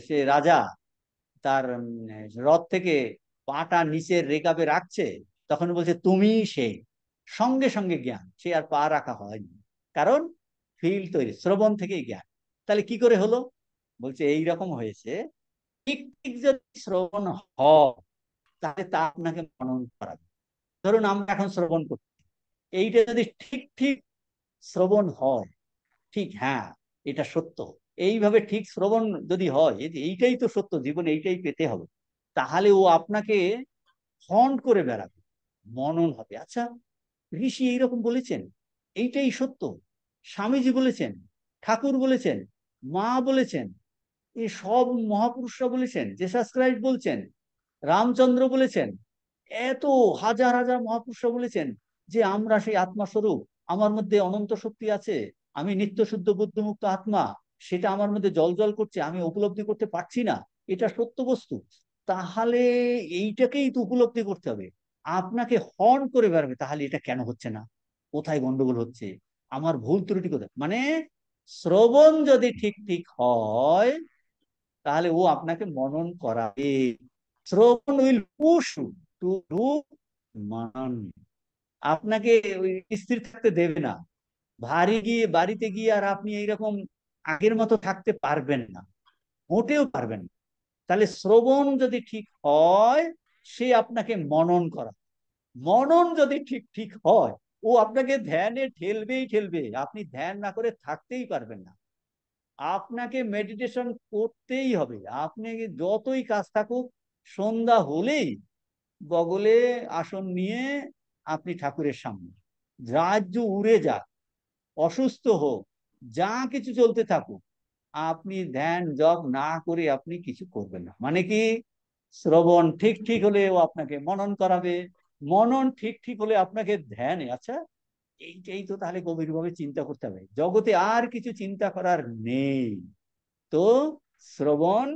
সে রাজা তার রথ থেকে পাটা নিচের রেকাবে রাখছে, তখন বলছে তুমি সে, সঙ্গে সঙ্গে জ্ঞান, সে আর পা রাখা হয়নি, কারণ ফিল তৈরি, শ্রবণ থেকেই জ্ঞান। তাহলে কি করে হলো? বলছে এই রকম হয়েছে, ঠিক ঠিক যদি শ্রবণ হয়, তাহলে তা আপনাকে মনন করাবে। ধরুন আমরা এখন শ্রবণ করছি, এইটা যদি ঠিক ঠিক শ্রবণ হয়, ঠিক হ্যাঁ এটা সত্য, এইভাবে ঠিক শ্রবণ যদি হয়, এইটাই তো সত্য, জীবন এইটাই পেতে হবে, তাহলে ও আপনাকে হন্ট করে বেড়াবে, মনন হবে। আচ্ছা, ঋষি এইরকম বলেছেন, এইটাই সত্য, স্বামীজি বলেছেন, ঠাকুর বলেছেন, মা বলেছেন, এই সব মহাপুরুষরা বলেছেন, জেসাস ক্রাইস্ট বলছেন, রামচন্দ্র বলেছেন, এত হাজার হাজার মহাপুরুষরা বলেছেন যে আমরা সেই আত্মাস্বরূপ, আমার মধ্যে অনন্ত শক্তি আছে, আমি নিত্য শুদ্ধ বুদ্ধমুক্ত আত্মা, সেটা আমার মধ্যে জল জল করছে, আমি উপলব্ধি করতে পারছি না, এটা সত্য বস্তু। তাহলে এইটাকেই তো উপলব্ধি করতে হবে। আপনাকে হর্ন করে বেড়াবে, তাহলে এটা কেন হচ্ছে না, কোথায় গন্ডগোল হচ্ছে, আমার ভুল ত্রুটি কোথায়। মানে শ্রবণ যদি ঠিক ঠিক হয় তাহলে ও আপনাকে মনন করাবে। শ্রবণ উইল পুশ টু ডু মনন। আপনাকে ওই স্থির থাকতে দেবে না। বাড়িতে গিয়ে আর আপনি এইরকম আগের মতো থাকতে পারবেন না, মোটেও পারবেন না। তাহলে শ্রবণ যদি ঠিক হয়, সে আপনাকে মনন করা। মনন যদি ঠিক ঠিক হয়, ও আপনাকে ধ্যানে ঠেলবে, আপনি ধ্যান না করে থাকতেই পারবেন না। আপনাকে মেডিটেশন করতেই হবে। আপনি যতই কাজ থাকুক, সন্ধ্যা হলেই বগলে আসন নিয়ে আপনি ঠাকুরের সামনে, রাজ্য উড়ে যাক, অসুস্থ হোক, যা কিছু চলতে থাকুক, আপনি ধ্যান জপ না করে আপনি কিছু করবেন না। মানে কি, শ্রবণ ঠিক ঠিক হলে ও আপনাকে মনন করাবে, মনন ঠিক ঠিক হলে আপনাকে ধ্যানে। আচ্ছা, এইটাই তো তাহলে গভীরভাবে চিন্তা করতে হবে, জগতে আর কিছু চিন্তা করার নেই। তো শ্রবণ,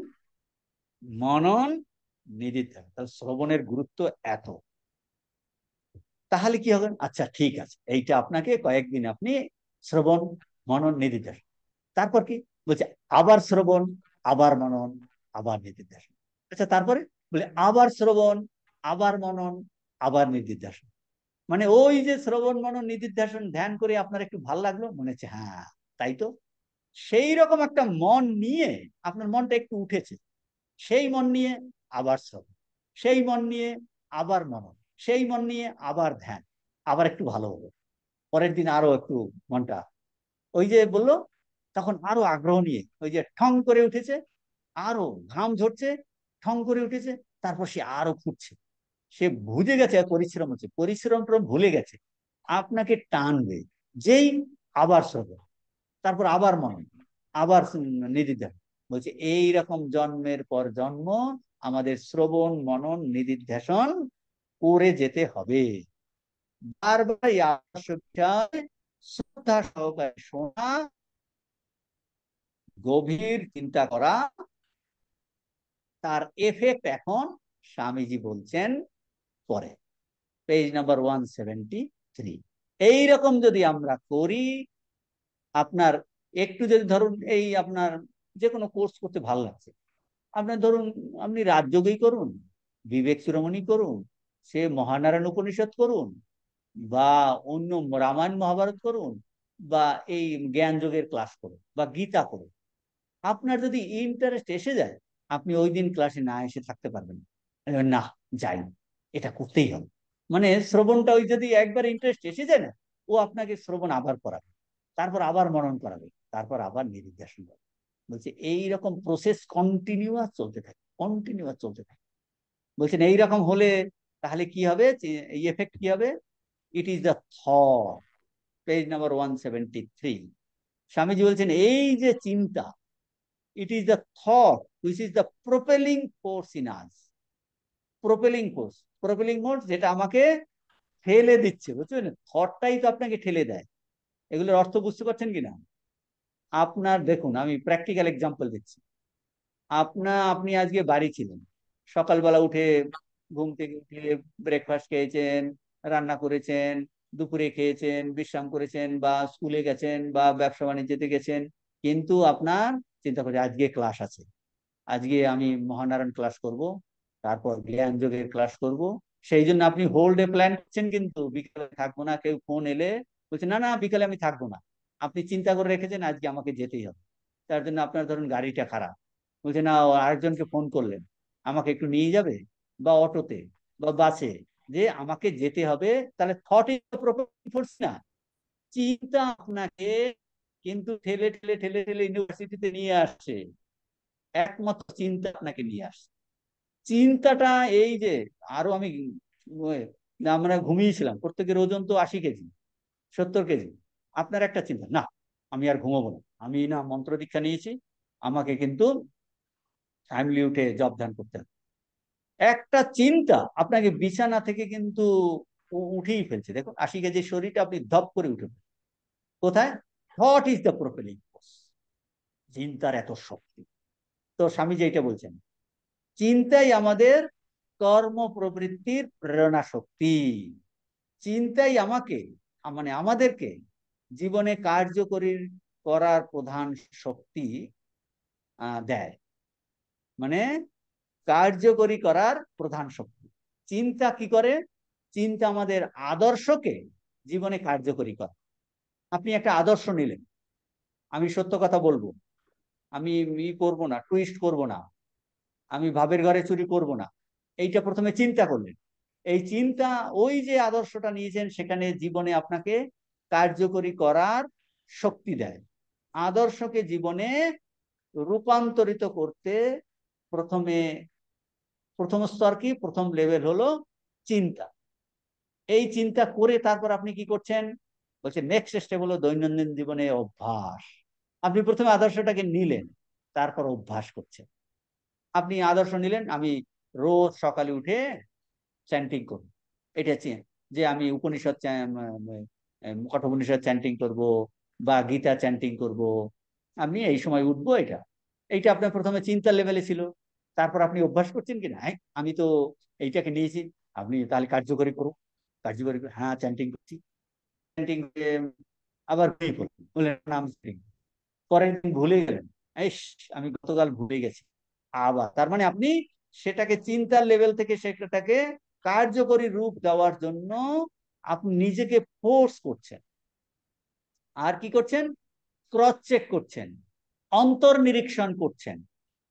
মনন, নিদিধ্যাসন, তাহলে শ্রবণের গুরুত্ব এত। তাহলে কি হবে, আচ্ছা ঠিক আছে, এইটা আপনাকে কয়েকদিন আপনি শ্রবণ, মনন, নিদিধ্যাসন। তারপর কি বলছে, আবার শ্রবণ, আবার মনন, আবার নিদিধ্যাসন। আচ্ছা তারপরে বলে আবার শ্রবণ, আবার মনন, আবার নিদিধ্যাসন। মানে ওই যে শ্রবণ মনন নিদিধ্যাসন ধ্যান করে আপনার একটু ভাল লাগলো, মনে হচ্ছে হ্যাঁ তাই তো, সেই রকম একটা মন নিয়ে, আপনার মনটা একটু উঠেছে, সেই মন নিয়ে আবার শ্রবণ, সেই মন নিয়ে আবার মনন, সেই মন নিয়ে আবার ধ্যান, আবার একটু ভালো হলো, পরের দিন আরো একটু মনটা ওই যে বললো, তখন আরো আগ্রহ নিয়ে ওই যে ঠং করে উঠেছে, আরো ঘাম ঝরছে, ঠং করে উঠেছে, তারপর সে আরো ফুটছে, সে বুঝে গেছে পরিশ্রম হচ্ছে, পরিশ্রমটা ভুলে গেছে, আপনাকে টানবে। যেই আবার শ্রবণ, তারপর আবার মনন, আবার নিদিধ্যাসন। বলছে এইরকম জন্মের পর জন্ম আমাদের শ্রবণ মনন নিদিধ্যাসন করে যেতে হবে। বারবার এই আবশ্যকতায় শ্রদ্ধা সহকারে শোনা, গভীর চিন্তা করা, তার এফেক্ট এখন স্বামীজি বলছেন পরে, পেজ নাম্বার 173। এইরকম যদি আমরা করি, আপনার একটু যদি ধরুন এই আপনার যে কোনো কোর্স করতে ভালো লাগছে, আপনার ধরুন আপনি রাজযোগই করুন, বিবেক চূড়ামণি করুন, সে মহানারায়ণ উপনিষদ করুন, বা অন্য রামায়ণ মহাভারত করুন, বা এই জ্ঞান যোগের ক্লাস করুন, বা গীতা করুন, আপনার যদি ইন্টারেস্ট এসে যায়, আপনি ওই দিন ক্লাসে না এসে থাকতে পারবেন না, না যাই, এটা করতেই হবে। মানে শ্রবণটা ওই যদি একবার ইন্টারেস্ট এসে যায় না, ও আপনাকে শ্রবণ আবার করাবে, তারপর আবার মনন করাবে, তারপর আবার নিদিধ্যাসন করাবে। বলছে এইরকম প্রসেস কন্টিনিউয়াস চলতে থাকে, কন্টিনিউয়াস চলতে থাকে। বলছেন এইরকম হলে তাহলে কি হবে, এই এফেক্ট কি হবে, it is the thought, page number 173। Swamiji বলছেন এই যে চিন্তা, it is the thought which is the propelling force in us, propelling force, propelling force যেটা আমাকে ঠেলে দিচ্ছে, বুঝছেন, থটটাই তো আপনাকে ঠেলে দেয়। এগুলোর অর্থ বুঝতে পারছেন কিনা। আপনার দেখুন, আমি প্র্যাকটিক্যাল এক্সাম্পল দিচ্ছি। আপনি আজকে বাড়ি ছিলেন, সকালবেলা উঠে ঘুম থেকে উঠে ব্রেকফাস্ট খেয়েছেন, রান্না করেছেন, দুপুরে খেয়েছেন, বিশ্রাম করেছেন, বা স্কুলে গেছেন, বা ব্যবসা বাণিজ্যতে গেছেন, কিন্তু আপনার চিন্তা করে আজকে ক্লাস আছে, আজকে আমি মহানারায়ণ ক্লাস করব, তারপর জ্ঞান যোগের ক্লাস করব। সেই জন্য আপনি হোল ডে প্ল্যান করছেন, কিন্তু বিকালে থাকবো না, কেউ ফোন এলে বলছে না না বিকালে আমি থাকবো না, আপনি চিন্তা করে রেখেছেন আজকে আমাকে যেতেই হবে। তার জন্য আপনার ধরুন গাড়িটা খারাপ, বলছে না, আরেকজনকে ফোন করলেন আমাকে একটু নিয়ে যাবে, বা অটোতে বা বাসে, যে আমাকে যেতে হবে। তাহলে থট ইজ ফোর্স না, চিন্তা আপনাকে কিন্তু ঠেলে ঠেলে ঠেলে ঠেলে ইউনিভার্সিটিতে নিয়ে আসছে, একমাত্র চিন্তা আপনাকে নিয়ে আসছে। চিন্তাটা এই যে আরো আমি আমরা ঘুমিয়েছিলাম, প্রত্যেকের ওজন তো 80 কেজি, 70 কেজি, আপনার একটা চিন্তা, না আমি আর ঘুমাবো না, আমি না মন্ত্র দীক্ষা নিয়েছি, আমাকে কিন্তু টাইমলি উঠে জব ধ্যান করতে হবে। একটা চিন্তা আপনাকে বিছানা থেকে কিন্তু উঠেই ফেলছে। দেখুন 80 কেজির শরীরটা আপনি ধপ করে উঠে ফেলছেন কোথায়, হোয়াট ইজ দ্য প্রোপেলিং ফোর্স, চিন্তার এত শক্তি। তো স্বামীজি এটা বলছেন, চিন্তাই আমাদের কর্ম প্রবৃত্তির প্রেরণা শক্তি। চিন্তাই আমাকে, মানে আমাদেরকে জীবনে কার্যকরী করার প্রধান শক্তি দেয়, মানে কার্যকরী করার প্রধান শক্তি। চিন্তা কি করে? চিন্তা আমাদের আদর্শকে জীবনে কার্যকরী করে। আপনি একটা আদর্শ নিলেন, আমি সত্য কথা বলবো, আমি করবো না, টুইস্ট করব না, আমি ভাবের ঘরে চুরি করব না, এইটা প্রথমে চিন্তা করলেন। এই চিন্তা, ওই যে আদর্শটা নিয়েছেন, সেখানে জীবনে আপনাকে কার্যকরী করার শক্তি দেয়। আদর্শকে জীবনে রূপান্তরিত করতে প্রথমে, প্রথম স্তর কি, প্রথম লেভেল হলো চিন্তা। এই চিন্তা করে তারপর আপনি কি করছেন? বলছে নেক্সট স্টেপ হলো দৈনন্দিন জীবনে অভ্যাস। আপনি প্রথমে আদর্শটাকে নিলেন, তারপর অভ্যাস করছেন। আপনি আদর্শ নিলেন, আমি রোজ সকালে উঠে চ্যান্টিং করব, এটা যে আমি উপনিষদ কঠোপনিষদ চ্যান্টিং করব বা গীতা চ্যান্টিং করব, আমি এই সময় উঠবো, এটা এইটা আপনার প্রথমে চিন্তার লেভেলে ছিল। তারপর আপনি অভ্যাস করছেন কিনা, হ্যাঁ আমি তো এইটাকে নিয়েছি, আপনি তাহলে কার্যকরী করুন। কার্যকরী হ্যাঁ চ্যান্টিং করছি, চ্যান্টিং আবার বললেন নাম, পরের দিন ভুলে গেলেন, এই আমি গতকাল ভুলে গেছি, আবার তার মানে আপনি সেটাকে চিন্তার লেভেল থেকে সেটাকে কার্যকরী রূপ দেওয়ার জন্য আপনি নিজেকে ফোর্স করছেন। আর কি করছেন? ক্রস চেক করছেন, অন্তর নিরীক্ষণ করছেন।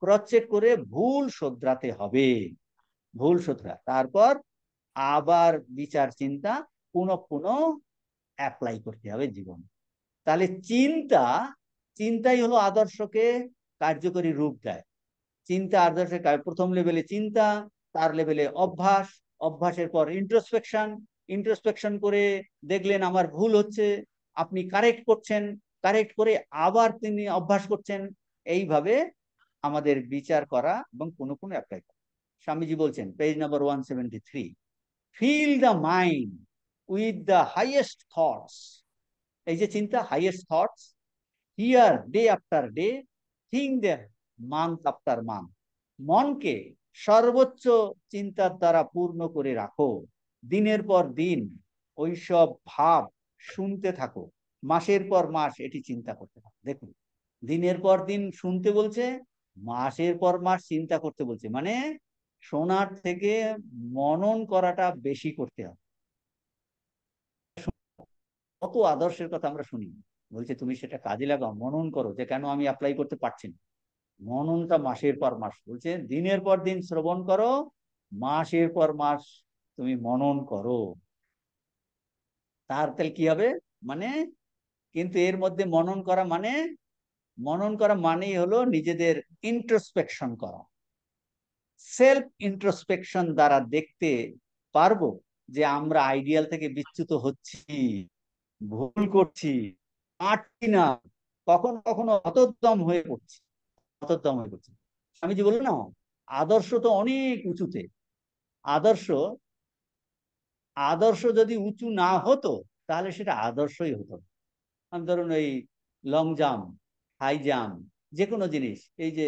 ক্রস চেক করে ভুল শোধরাতে হবে, ভুল শোধরা, তারপর আবার বিচার চিন্তা পুনঃ পুনঃ অ্যাপ্লাই করতে হবে জীবন। তাহলে চিন্তা, চিন্তাই হলো আদর্শকে কার্যকরী রূপ দেয়। চিন্তা আদর্শের প্রথম লেভেলে চিন্তা, তার লেভেলে অভ্যাস, অভ্যাসের পর ইন্ট্রোস্পেকশন, ইন্ট্রোস্পেকশন করে দেখলেন আমার ভুল হচ্ছে, আপনি কারেক্ট করছেন, কারেক্ট করে আবার তিনি অভ্যাস করছেন। এইভাবে আমাদের বিচার করা এবং কোনো কোনো অ্যাপ্লাই করা। স্বামীজি বলছেন page number 173, fill the mind with the highest thoughts. এই যে চিন্তা, highest thoughts, hear day after day, think the month after month. মনকে সর্বোচ্চ চিন্তার দ্বারা পূর্ণ করে রাখো, দিনের পর দিন ওইসব ভাব শুনতে থাকো, মাসের পর মাস এটি চিন্তা করতে থাকো। দেখুন, দিনের পর দিন শুনতে বলছে, মাসের পর মাস চিন্তা করতে বলছে, মানে শোনার থেকে মনন করাটা বেশি করতে হবে। কত আদর্শের কথা আমরা শুনি, বলছে তুমি সেটা কাজে লাগাও, মনন করো, যে কেন আমি অ্যাপ্লাই করতে পারছি না। মননটা মাসের পর মাস, বলছে দিনের পর দিন শ্রবণ করো, মাসের পর মাস তুমি মনন করো। তার তাহলে কি হবে, মানে কিন্তু এর মধ্যে মনন করা মানে, মনন করা মানেই হলো নিজেদের ইন্ট্রোস্পেকশন করা। সেলফ ইন্ট্রোস্পেকশন দ্বারা দেখতে পারবো যে আমরা আইডিয়াল থেকে বিচ্যুত হচ্ছি, ভুল করছি, পারছি না, কখনো কখনো হতোদ্যম হয়ে পড়ছি, হতোদ্যম হয়ে পড়ছি। আমি যে বললাম না, আদর্শ তো অনেক উঁচুতে। আদর্শ, আদর্শ যদি উঁচু না হতো তাহলে সেটা আদর্শই হতো। আমি ধরুন এই লং জাম্প, হাই জাম্প, যে কোনো জিনিস এই যে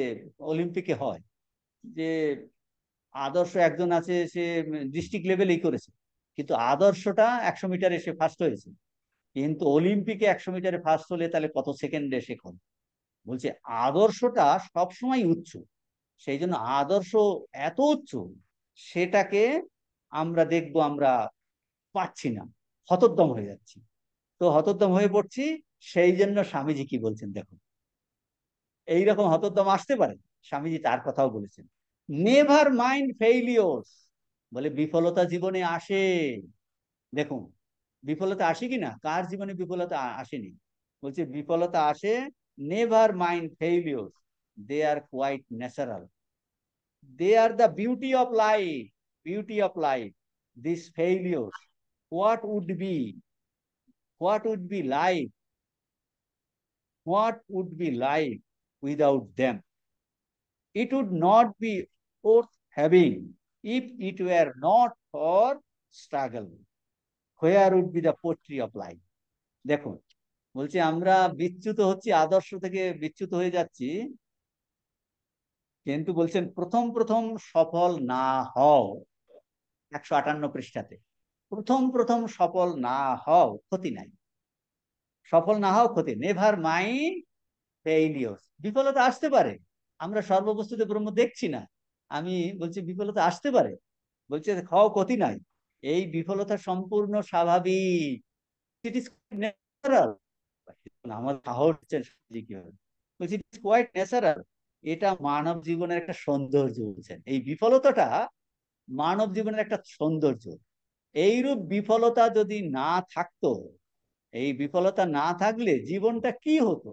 অলিম্পিকে হয়, যে আদর্শ একজন আছে, সে ডিস্ট্রিক্ট লেভেলেই করেছে, কিন্তু আদর্শটা 100 মিটারে সে ফার্স্ট হয়েছে। কিন্তু অলিম্পিকে 100 মিটারে ফার্স্ট হলে তাহলে কত সেকেন্ডে সে করে। বলছে আদর্শটা সবসময় উচ্চ, সেই জন্য আদর্শ এত উচ্চ, সেটাকে আমরা দেখবো আমরা পাচ্ছি না, হতোদ্যম হয়ে যাচ্ছি। তো হতোদ্যম হয়ে পড়ছি, সেই জন্য স্বামীজি কি বলছেন দেখুন, এইরকম হতোদ্যম আসতে পারে, স্বামীজি তার কথাও বলেছেন, নেভার মাইন্ড ফেইলিওরস। বলে বিফলতা জীবনে আসে। দেখুন বিফলতা আসে কিনা, কার জীবনে বিফলতা আসেনি? বলছে বিফলতা আসে, never mind failures, they are quite natural, they are the beauty of life, beauty of life. These failures, what would be, what would be life, what would be life without them? It would not be worth having if it were not for struggle. Where would be the poetry of life? দেখুন, বলছি আমরা বিচ্যুত হচ্ছি, আদর্শ থেকে বিচ্যুত হয়ে যাচ্ছি, কিন্তু বলছেন প্রথম প্রথম সফল না হও, 158 পৃষ্ঠাতে। প্রথম প্রথম সফল না হও ক্ষতি নাই, সফল না হও ক্ষতি, নেভার মাইন্ড ফেইলিওরস। বিফলতা আসতে পারে, আমরা সর্ববস্তুতে ব্রহ্ম দেখছি না, আমি বলছি বিফলতা আসতে পারে, বলছে খাও ক্ষতি নাই, এই বিফলতা সম্পূর্ণ স্বাভাবিক, ইট ইজ ন্যাচারাল। আমার সাহস কি হবে, বলছি ইট ইজ কোয়াইট ন্যাচারাল। এটা মানব জীবনের একটা সৌন্দর্য, বলছেন এই বিফলতাটা মানব জীবনের একটা সৌন্দর্য। এইরূপ বিফলতা যদি না থাকতো, এই বিফলতা না থাকলে জীবনটা কি হতো?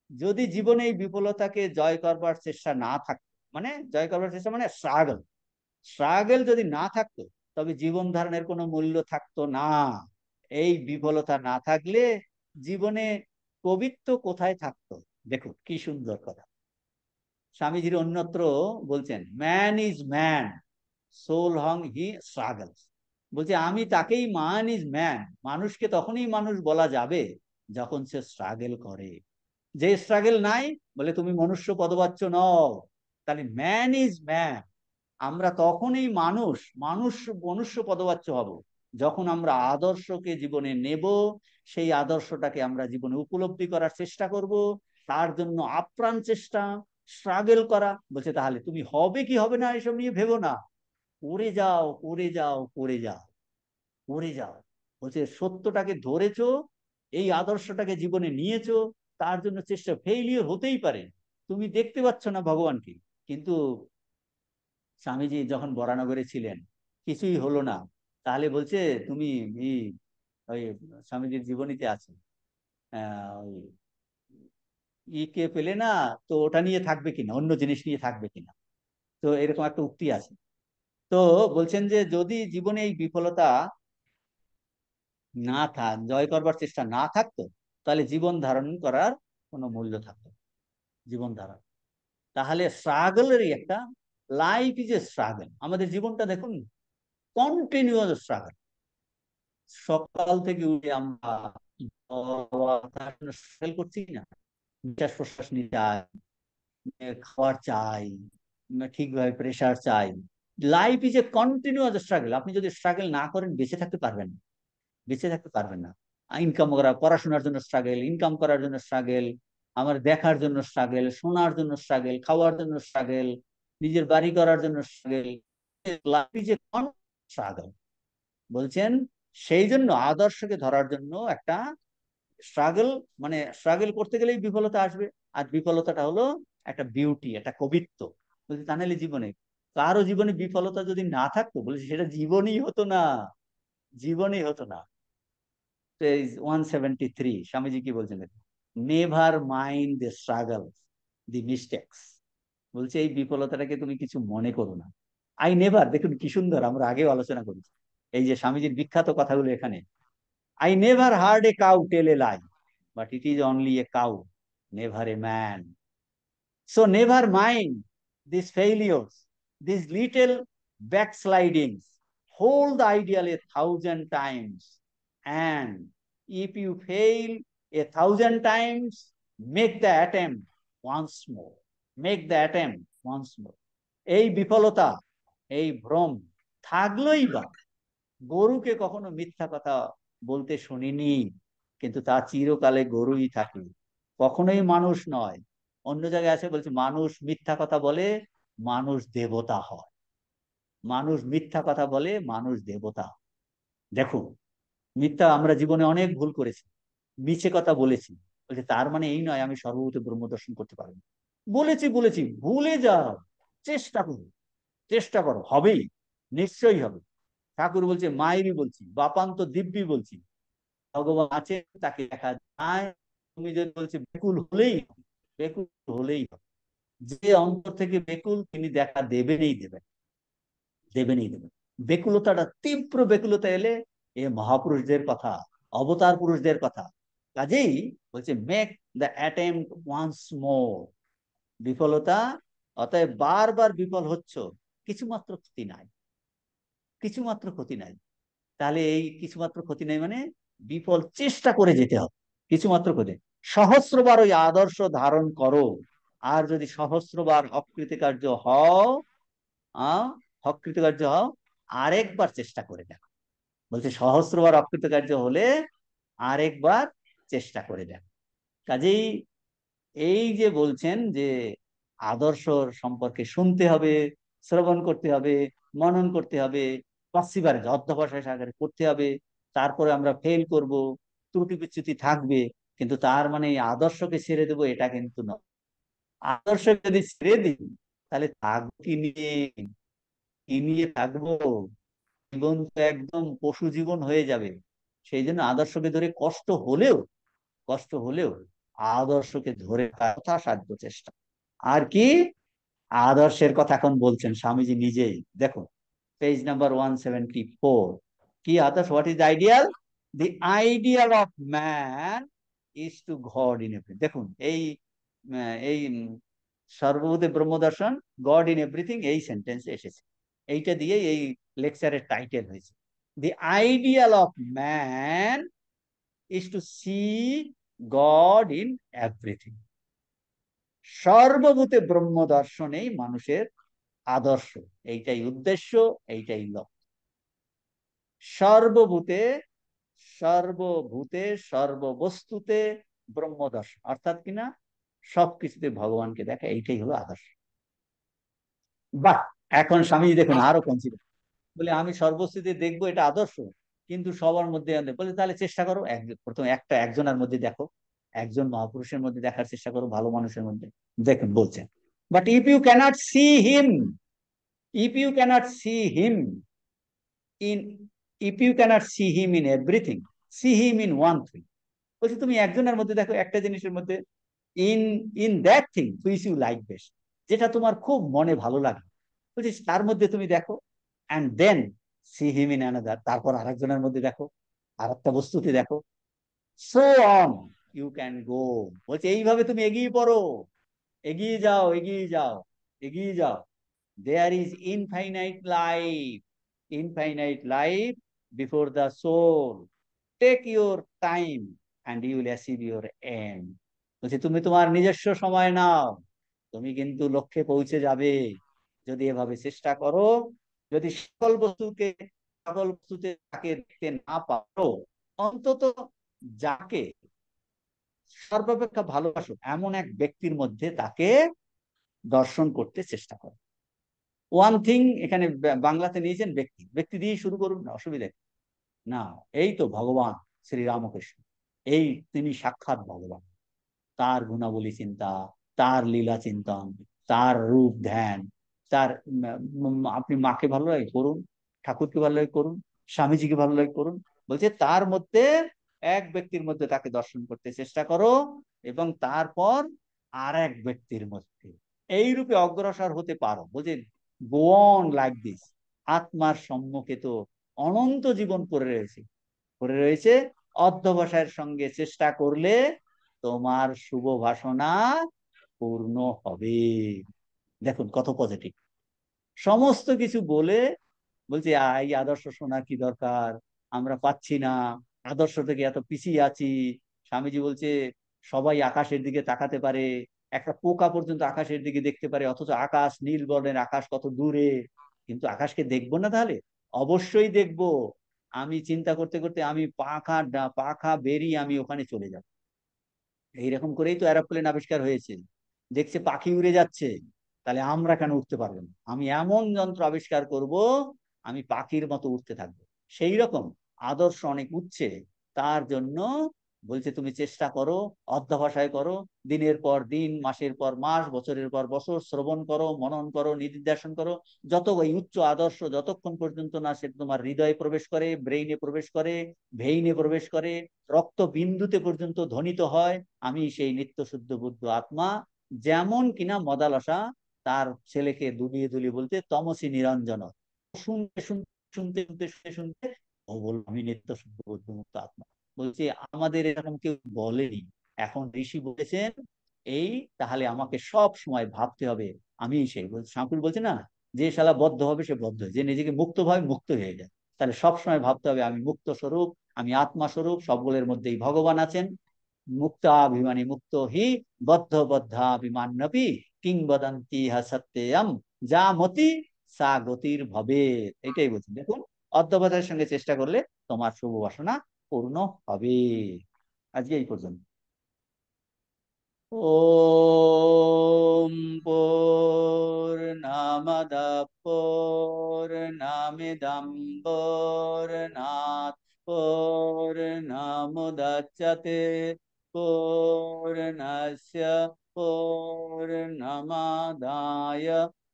যদি জীবনে এই বিফলতাকে জয় করবার চেষ্টা না থাকতো, মানে জয় করবার চেষ্টা মানে স্ট্রাগল, স্ট্রাগল যদি না থাকতো, তবে জীবন ধারণের কোনো মূল্য থাকতো না। এই বিফলতা না থাকলে জীবনে কবিত্ব কোথায় থাকতো? দেখুন কি সুন্দর কথা, স্বামীজির অন্যত্র বলছেন, man is man so long he struggles. বলছে আমি তাকেই ম্যান ইজ ম্যান, মানুষকে তখনই মানুষ বলা যাবে যখন সে স্ট্রাগল করে। যে স্ট্রাগল নাই, বলে তুমি মনুষ্য পদবাচ্য নও। তাহলে ম্যান ইজ ম্যান, আমরা তখনই মানুষ, মানুষ মনুষ্য পদবাচ্য হব যখন আমরা আদর্শকে জীবনে নেব, সেই আদর্শটাকে আমরা জীবনে উপলব্ধি করার চেষ্টা করব, তার জন্য আপ্রাণ চেষ্টা, স্ট্রাগল করা। বলছে তাহলে তুমি হবে কি হবে না এসব নিয়ে ভেবো না, করে যাও করে যাও করে যাও করে যাও। বলছে সত্যটাকে ধরেছো, এই আদর্শটাকে জীবনে নিয়েছো, তার জন্য চেষ্টা ফেইলিওর হতেই পারে, তুমি দেখতে পাচ্ছ না ভগবানকে। কিন্তু স্বামীজি যখন বরানগরে ছিলেন, কিছুই হলো না, তাহলে বলছে তুমি এই ওই স্বামীজির জীবনীতে আছে, ওই ইকে পেলে না, তো ওটা নিয়ে থাকবে কিনা, অন্য জিনিস নিয়ে থাকবে কিনা, তো এরকম একটা উক্তি আছে। তো বলছেন যে যদি জীবনে এই বিফলতা না জয় করবার চেষ্টা না থাকতো, তাহলে জীবন ধারণ করার কোনো মূল্য থাকতো না। জীবন ধারণ তাহলে স্ট্রাগলেরই একটা, লাইফ ইজ এ স্ট্রাগল। আমাদের জীবনটা দেখুন কন্টিনিউয়াস স্ট্রাগল। সকাল থেকে উঠে আমরা স্ট্রাগল করছি না, নিঃশ্বাস প্রশ্বাস নিতে চাই, খাবার চাই, ঠিকভাবে প্রেশার চাই। Life is a continuous struggle. আপনি যদি স্ট্রাগল না করেন বেঁচে থাকতে পারবেন না, বেঁচে থাকতে পারবেন না। ইনকাম করা, পড়াশোনার জন্য স্ট্রাগল, ইনকাম করার জন্য স্ট্রাগল, আমার দেখার জন্য স্ট্রাগল, শোনার জন্য স্ট্রাগল, খাওয়ার জন্য স্ট্রাগল, নিজের বাড়ি করার জন্য struggle, life is a struggle. বলছেন সেই জন্য আদর্শকে ধরার জন্য একটা স্ট্রাগল, মানে স্ট্রাগল করতে গেলেই বিফলতা আসবে। আর বিফলতাটা হলো একটা বিউটি, একটা কবিত্ব। বলছি তা নাহলে জীবনে, কারো জীবনে বিফলতা যদি না থাকতো, বলছি সেটা জীবনই হতো না, জীবনই হতো না। পেজ 173 স্বামীজি কি বলছেন, never mind the struggle, the mistakes. বলছে এই বিফলতাটাকে তুমি কিছু মনে করো না। আই নেভার, দেখুন কি সুন্দর, আমরা আগেও আলোচনা করেছি এই যে স্বামীজির বিখ্যাত কথাগুলো এখানে। I never heard a cow tell a lie, but it is only a cow, never a man. So never mind these failures, these little backslidings. Hold the ideal 1,000 times. And if you fail 1,000 times, make the attempt once more. Make the attempt once more. এই বিফলতা, এই ভ্রম থাকলোই বা, গরুকে কখনো মিথ্যা কথা বলতে শুনিনি, কিন্তু তা চিরকালে গরুই থাকে, কখনোই মানুষ নয়। অন্য জায়গায় আছে বলছে মানুষ মিথ্যা কথা বলে, মানুষ দেবতা হয়। মানুষ মিথ্যা কথা বলে, মানুষ দেবতা। দেখো মিথ্যা, আমরা জীবনে অনেক ভুল করেছি, মিছে কথা বলেছি, বলছে তার মানে এই নয় আমি সর্বভূত ব্রহ্ম দর্শন করতে পারবো। বলেছি বলেছি, ভুলে যাও, চেষ্টা করো, চেষ্টা করো, হবেই, নিশ্চয়ই হবে। ঠাকুর বলছে মায়েরই বলছি, বাপান্ত দিব্যি বলছি, ভগবান আছে, তাকে দেখা যায়। তুমি যদি বলছে বেকুল হলেই, বেকুল হলেই হবে। যে অন্তর থেকে বেকুল তিনি দেখা দেবেনই দেবেন, দেবেনই দেবেন। বেকুলতাটা, তীব্র বেকুলতা এলে এ মহাপুরুষদের কথা, অবতার পুরুষদের কথা। কাজেই বলছে make the attempt once more. বিফলতা, অতএব বারবার বিফল হচ্ছ, কিছুমাত্র ক্ষতি নাই, কিছুমাত্র ক্ষতি নাই। তাহলে এই কিছুমাত্র ক্ষতি নেই মানে বিফল চেষ্টা করে যেতে হবে, কিছুমাত্র ক্ষতি। সহস্রবার ওই আদর্শ ধারণ করো, আর যদি সহস্রবার অকৃতকার্য হও, অকৃতকার্য হও, আরেকবার চেষ্টা করে দেখো। বলছে সহস্রবার অকৃতকার্য হলে আরেকবার চেষ্টা করে দেখো। কাজেই এই যে বলছেন যে আদর্শ সম্পর্কে শুনতে হবে, শ্রবণ করতে হবে, মনন করতে হবে, পার্সিভারে অধ্যবসায় সহকারে করতে হবে, তারপরে আমরা ফেল করব, ত্রুটি বিচ্যুতি থাকবে, কিন্তু তার মানে এই আদর্শকে ছেড়ে দেবো এটা কিন্তু নয়। আদর্শ যদি ছেড়ে দিই তাহলে থাকবো কি নিয়ে, কি নিয়ে থাকবো? জীবন তো একদম পশু জীবন হয়ে যাবে। সেই জন্য আদর্শকে ধরে কষ্ট হলেও আদর্শকে ধরে রাখার যথাসাধ্য চেষ্টা। আর কি আদর্শের কথা এখন বলছেন স্বামীজি নিজেই, দেখুন পেজ নাম্বার 174। কি আদর্শ? What is ideal? The ideal of man is to God in everything. দেখুন এই সর্বভূতে ব্রহ্ম দর্শন, গড ইন এভরিথিং, এই সেন্টেন্স এসেছে। এইটা দিয়ে এই লেকচারের টাইটেল হয়েছে, the ideal of man is to see God in everything. সর্বভূতে ব্রহ্ম দর্শনেই মানুষের আদর্শ, এইটাই উদ্দেশ্য, এইটাই লক্ষ্য। সর্বভূতে, সর্বভূতে সর্ববস্তুতে ব্রহ্ম দর্শন, অর্থাৎ কিনা সবকিছুতে ভগবানকে দেখা, এইটাই হলো আদর্শ। বাহ, এখন স্বামী দেখুন আরো কনসিডার, বলে আমি সর্বস্থিতি দেখবো এটা আদর্শ, কিন্তু সবার মধ্যে বলে তাহলে চেষ্টা করো প্রথম একজনের মধ্যে দেখো, একজন মহাপুরুষের মধ্যে দেখার চেষ্টা করো, ভালো মানুষের মধ্যে। দেখুন বলছেন, but if you cannot see him, if you cannot see him in if you cannot see him in everything, see him in one thing। বলছি তুমি একজনের মধ্যে দেখো, একটা জিনিসের মধ্যে, in in that thing which you like best, যেটা তোমার খুব মনে ভালো লাগে, বলছিস তার মধ্যে তুমি দেখো, and then see him in another, তারপর আরেকজনের মধ্যে দেখো, আর একটা বস্তুতে দেখো, so on you can go. বলছে এইভাবে তুমি এগিয়ে পড়ো, এগিয়ে যাও, এগিয়ে যাও, এগিয়ে যাও। There is infinite life before the soul. Take your time and you will achieve your aim. বলছে তুমি তোমার নিজস্ব সময় নাও, তুমি কিন্তু লক্ষ্যে পৌঁছে যাবে যদি এভাবে চেষ্টা করো। যদি সকল বস্তুতে তাকে দেখতে না পারো, অন্তত যাকে সর্বাপেক্ষা ভালোবাসো এমন এক ব্যক্তির মধ্যে তাকে দর্শন করতে চেষ্টা করো। ওয়ান থিং এখানে বাংলাতে নিয়েছেন ব্যক্তি, ব্যক্তি দিয়ে শুরু করুন না, অসুবিধা না। এই তো ভগবান শ্রী রামকৃষ্ণ, এই তিনি সাক্ষাৎ ভগবান, তার গুণাবলী চিন্তা, তার লীলা চিন্তন, তার রূপ ধ্যান, তার আপনি মাকে ভালো লাগে করুন, ঠাকুরকে ভালো লাগে করুন, স্বামীজিকে ভালো লাগে করুন। বলছে তার মধ্যে এক ব্যক্তির মধ্যে তাকে দর্শন করতে চেষ্টা করো, এবং তারপর আর এক ব্যক্তির মধ্যে এই রূপে অগ্রসর হতে পারো। বলছে গো অন লাইক দিস। আত্মার সম্মুখে তো অনন্ত জীবন পড়ে রয়েছে, অধ্যবসায়ের সঙ্গে চেষ্টা করলে তোমার শুভ বাসনা পূর্ণ হবে। দেখুন কত পজিটিভ সমস্ত কিছু বলে। বলছি এই আদর্শ শোনার কি দরকার, আমরা পাচ্ছি না, আদর্শ থেকে এত পিছিয়ে আছি। স্বামীজি বলছে সবাই আকাশের দিকে তাকাতে পারে, একটা পোকা পর্যন্ত আকাশের দিকে দেখতে পারে, অথচ আকাশ নীল বর্ণের, আকাশ কত দূরে, কিন্তু আকাশকে দেখবো না তাহলে? অবশ্যই দেখবো। আমি চিন্তা করতে করতে আমি পাখা বেরিয়ে আমি ওখানে চলে যাব। এইরকম করেই তো এরোপ্লেন আবিষ্কার হয়েছে, দেখছে পাখি উড়ে যাচ্ছে, তাহলে আমরা কেন উঠতে পারবো না? আমি এমন যন্ত্র আবিষ্কার করব, আমি পাখির মতো উঠতে থাকবো। সেই রকম আদর্শ অনেক উঠছে, তার জন্য বলছে তুমি চেষ্টা করো, অধ্যবসায় করো, দিনের পর দিন, মাসের পর মাস, বছরের পর বছর শ্রবণ করো, মনন করো, নিদিধ্যাসন করো। যত এই উচ্চ আদর্শ যতক্ষণ পর্যন্ত না সে তোমার হৃদয়ে প্রবেশ করে, ব্রেইনে প্রবেশ করে, ভেইনে প্রবেশ করে, রক্ত বিন্দুতে পর্যন্ত ধ্বনিত হয় আমি সেই নিত্য শুদ্ধ বুদ্ধ আত্মা, যেমন কিনা মদালসা তার ছেলেকে দুলিয়ে দুলিয়ে বলতে তমসী নিরঞ্জন, শুনতে শুনতে শুনতে শুনতে শুনতে শুনতে ও বলল আমি নিত্য শুদ্ধ বুদ্ধ মুক্ত আত্মা। বলছি আমাদের এরকম কেউ বলেনি, এখন ঋষি বলেছেন এই, তাহলে আমাকে সব সময় ভাবতে হবে আমি সেই শাঙ্কুল বলছে না, যে শালা বদ্ধ হবে সে বদ্ধ, যে নিজেকে মুক্ত ভাবে মুক্ত হয়ে যায়। তাহলে সব সময় ভাবতে হবে আমি মুক্ত স্বরূপ, আমি আত্মা স্বরূপ, সবগুলোর মধ্যেই ভগবান আছেন। মুক্তাভিমানী মুক্ত হি বদ্ধ বদ্ধাভিমান্যপি কিংবদন্তি সত্যম যা মতি সা গতির ভবে, এটাই বলছি। দেখুন, অধ্যবসায়ের সঙ্গে চেষ্টা করলে তোমার শুভ বাসনা পূর্ণ হবে। আজকে এই পর্যন্ত। ওম পূর্ণমদ পূর্ণমিদং পূর্ণাৎ পূর্ণমুদচ্যতে পূর্ণস্য পূর্ণমাদায়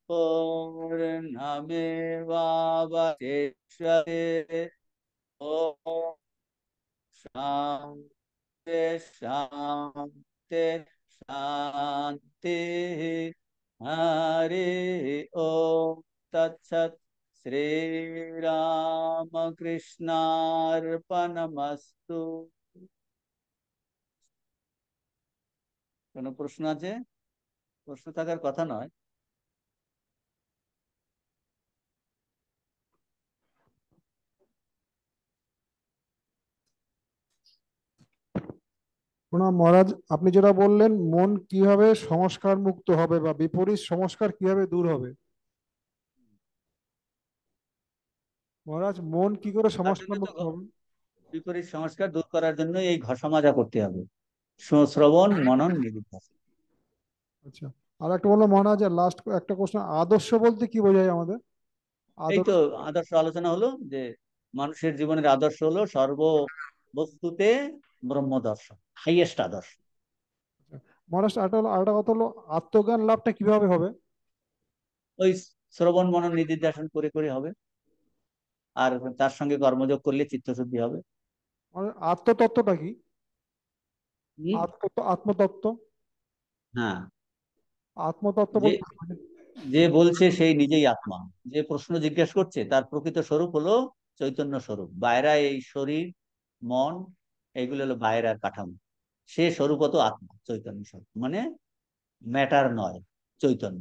পূর্ণমেবাবশিষ্যতে। ওম শান্তি শান্তি শান্তি। হরি ওম তৎসৎ। শ্রীরামকৃষ্ণার্পণমস্তু। কোনো প্রশ্ন আছে? প্রশ্ন থাকার কথা নয়। প্রণাম মহারাজ, আপনি যেটা বললেন মন কিভাবে সংস্কার মুক্ত হবে বা বিপরীত সংস্কার কিভাবে দূর হবে, মহারাজ মন কি করে তার সংস্কার জন্য তো মুক্ত হবে? বিপরীত সংস্কার দূর করার জন্য এই ঘষামাজা করতে হবে, শ্রবণ মনন নিধিধ্যাসন। আচ্ছা, আর একটা বললো মহারাজ, লাস্ট একটা কোশ্চেন, আদর্শ বলতে কি বোঝায় আমাদের? এই তো আদর্শ। আদর্শ আলোচনা হলো যে মানুষের জীবনের আদর্শ হলো সর্ব বস্তুতে ব্রহ্ম দর্শন, হাইয়েস্ট আদর্শ। মহারাজ আরেকটা কথা হলো, আত্মজ্ঞান লাভটা কিভাবে হবে? ওই শ্রবণ মনন নিধিধ্যাসন করে করে হবে, আর তার সঙ্গে কর্মযোগ করলে চিত্তশুদ্ধি হবে। আত্মতত্ত্বটা কি? হুম? আত্মতত্ত্ব। হ্যাঁ। আত্মতত্ত্ব যে বলতে কি বোঝায়? যে বলছে সেই নিজেই আত্মা, যে প্রশ্ন জিজ্ঞেস করছে তার প্রকৃত স্বরূপ হলো চৈতন্য স্বরূপ। বাইরা এই শরীর মন এইগুলো হলো বাইরের কাঠামো, সে স্বরূপত আত্মা, চৈতন্য স্বরূপ, মানে ম্যাটার নয়, চৈতন্য।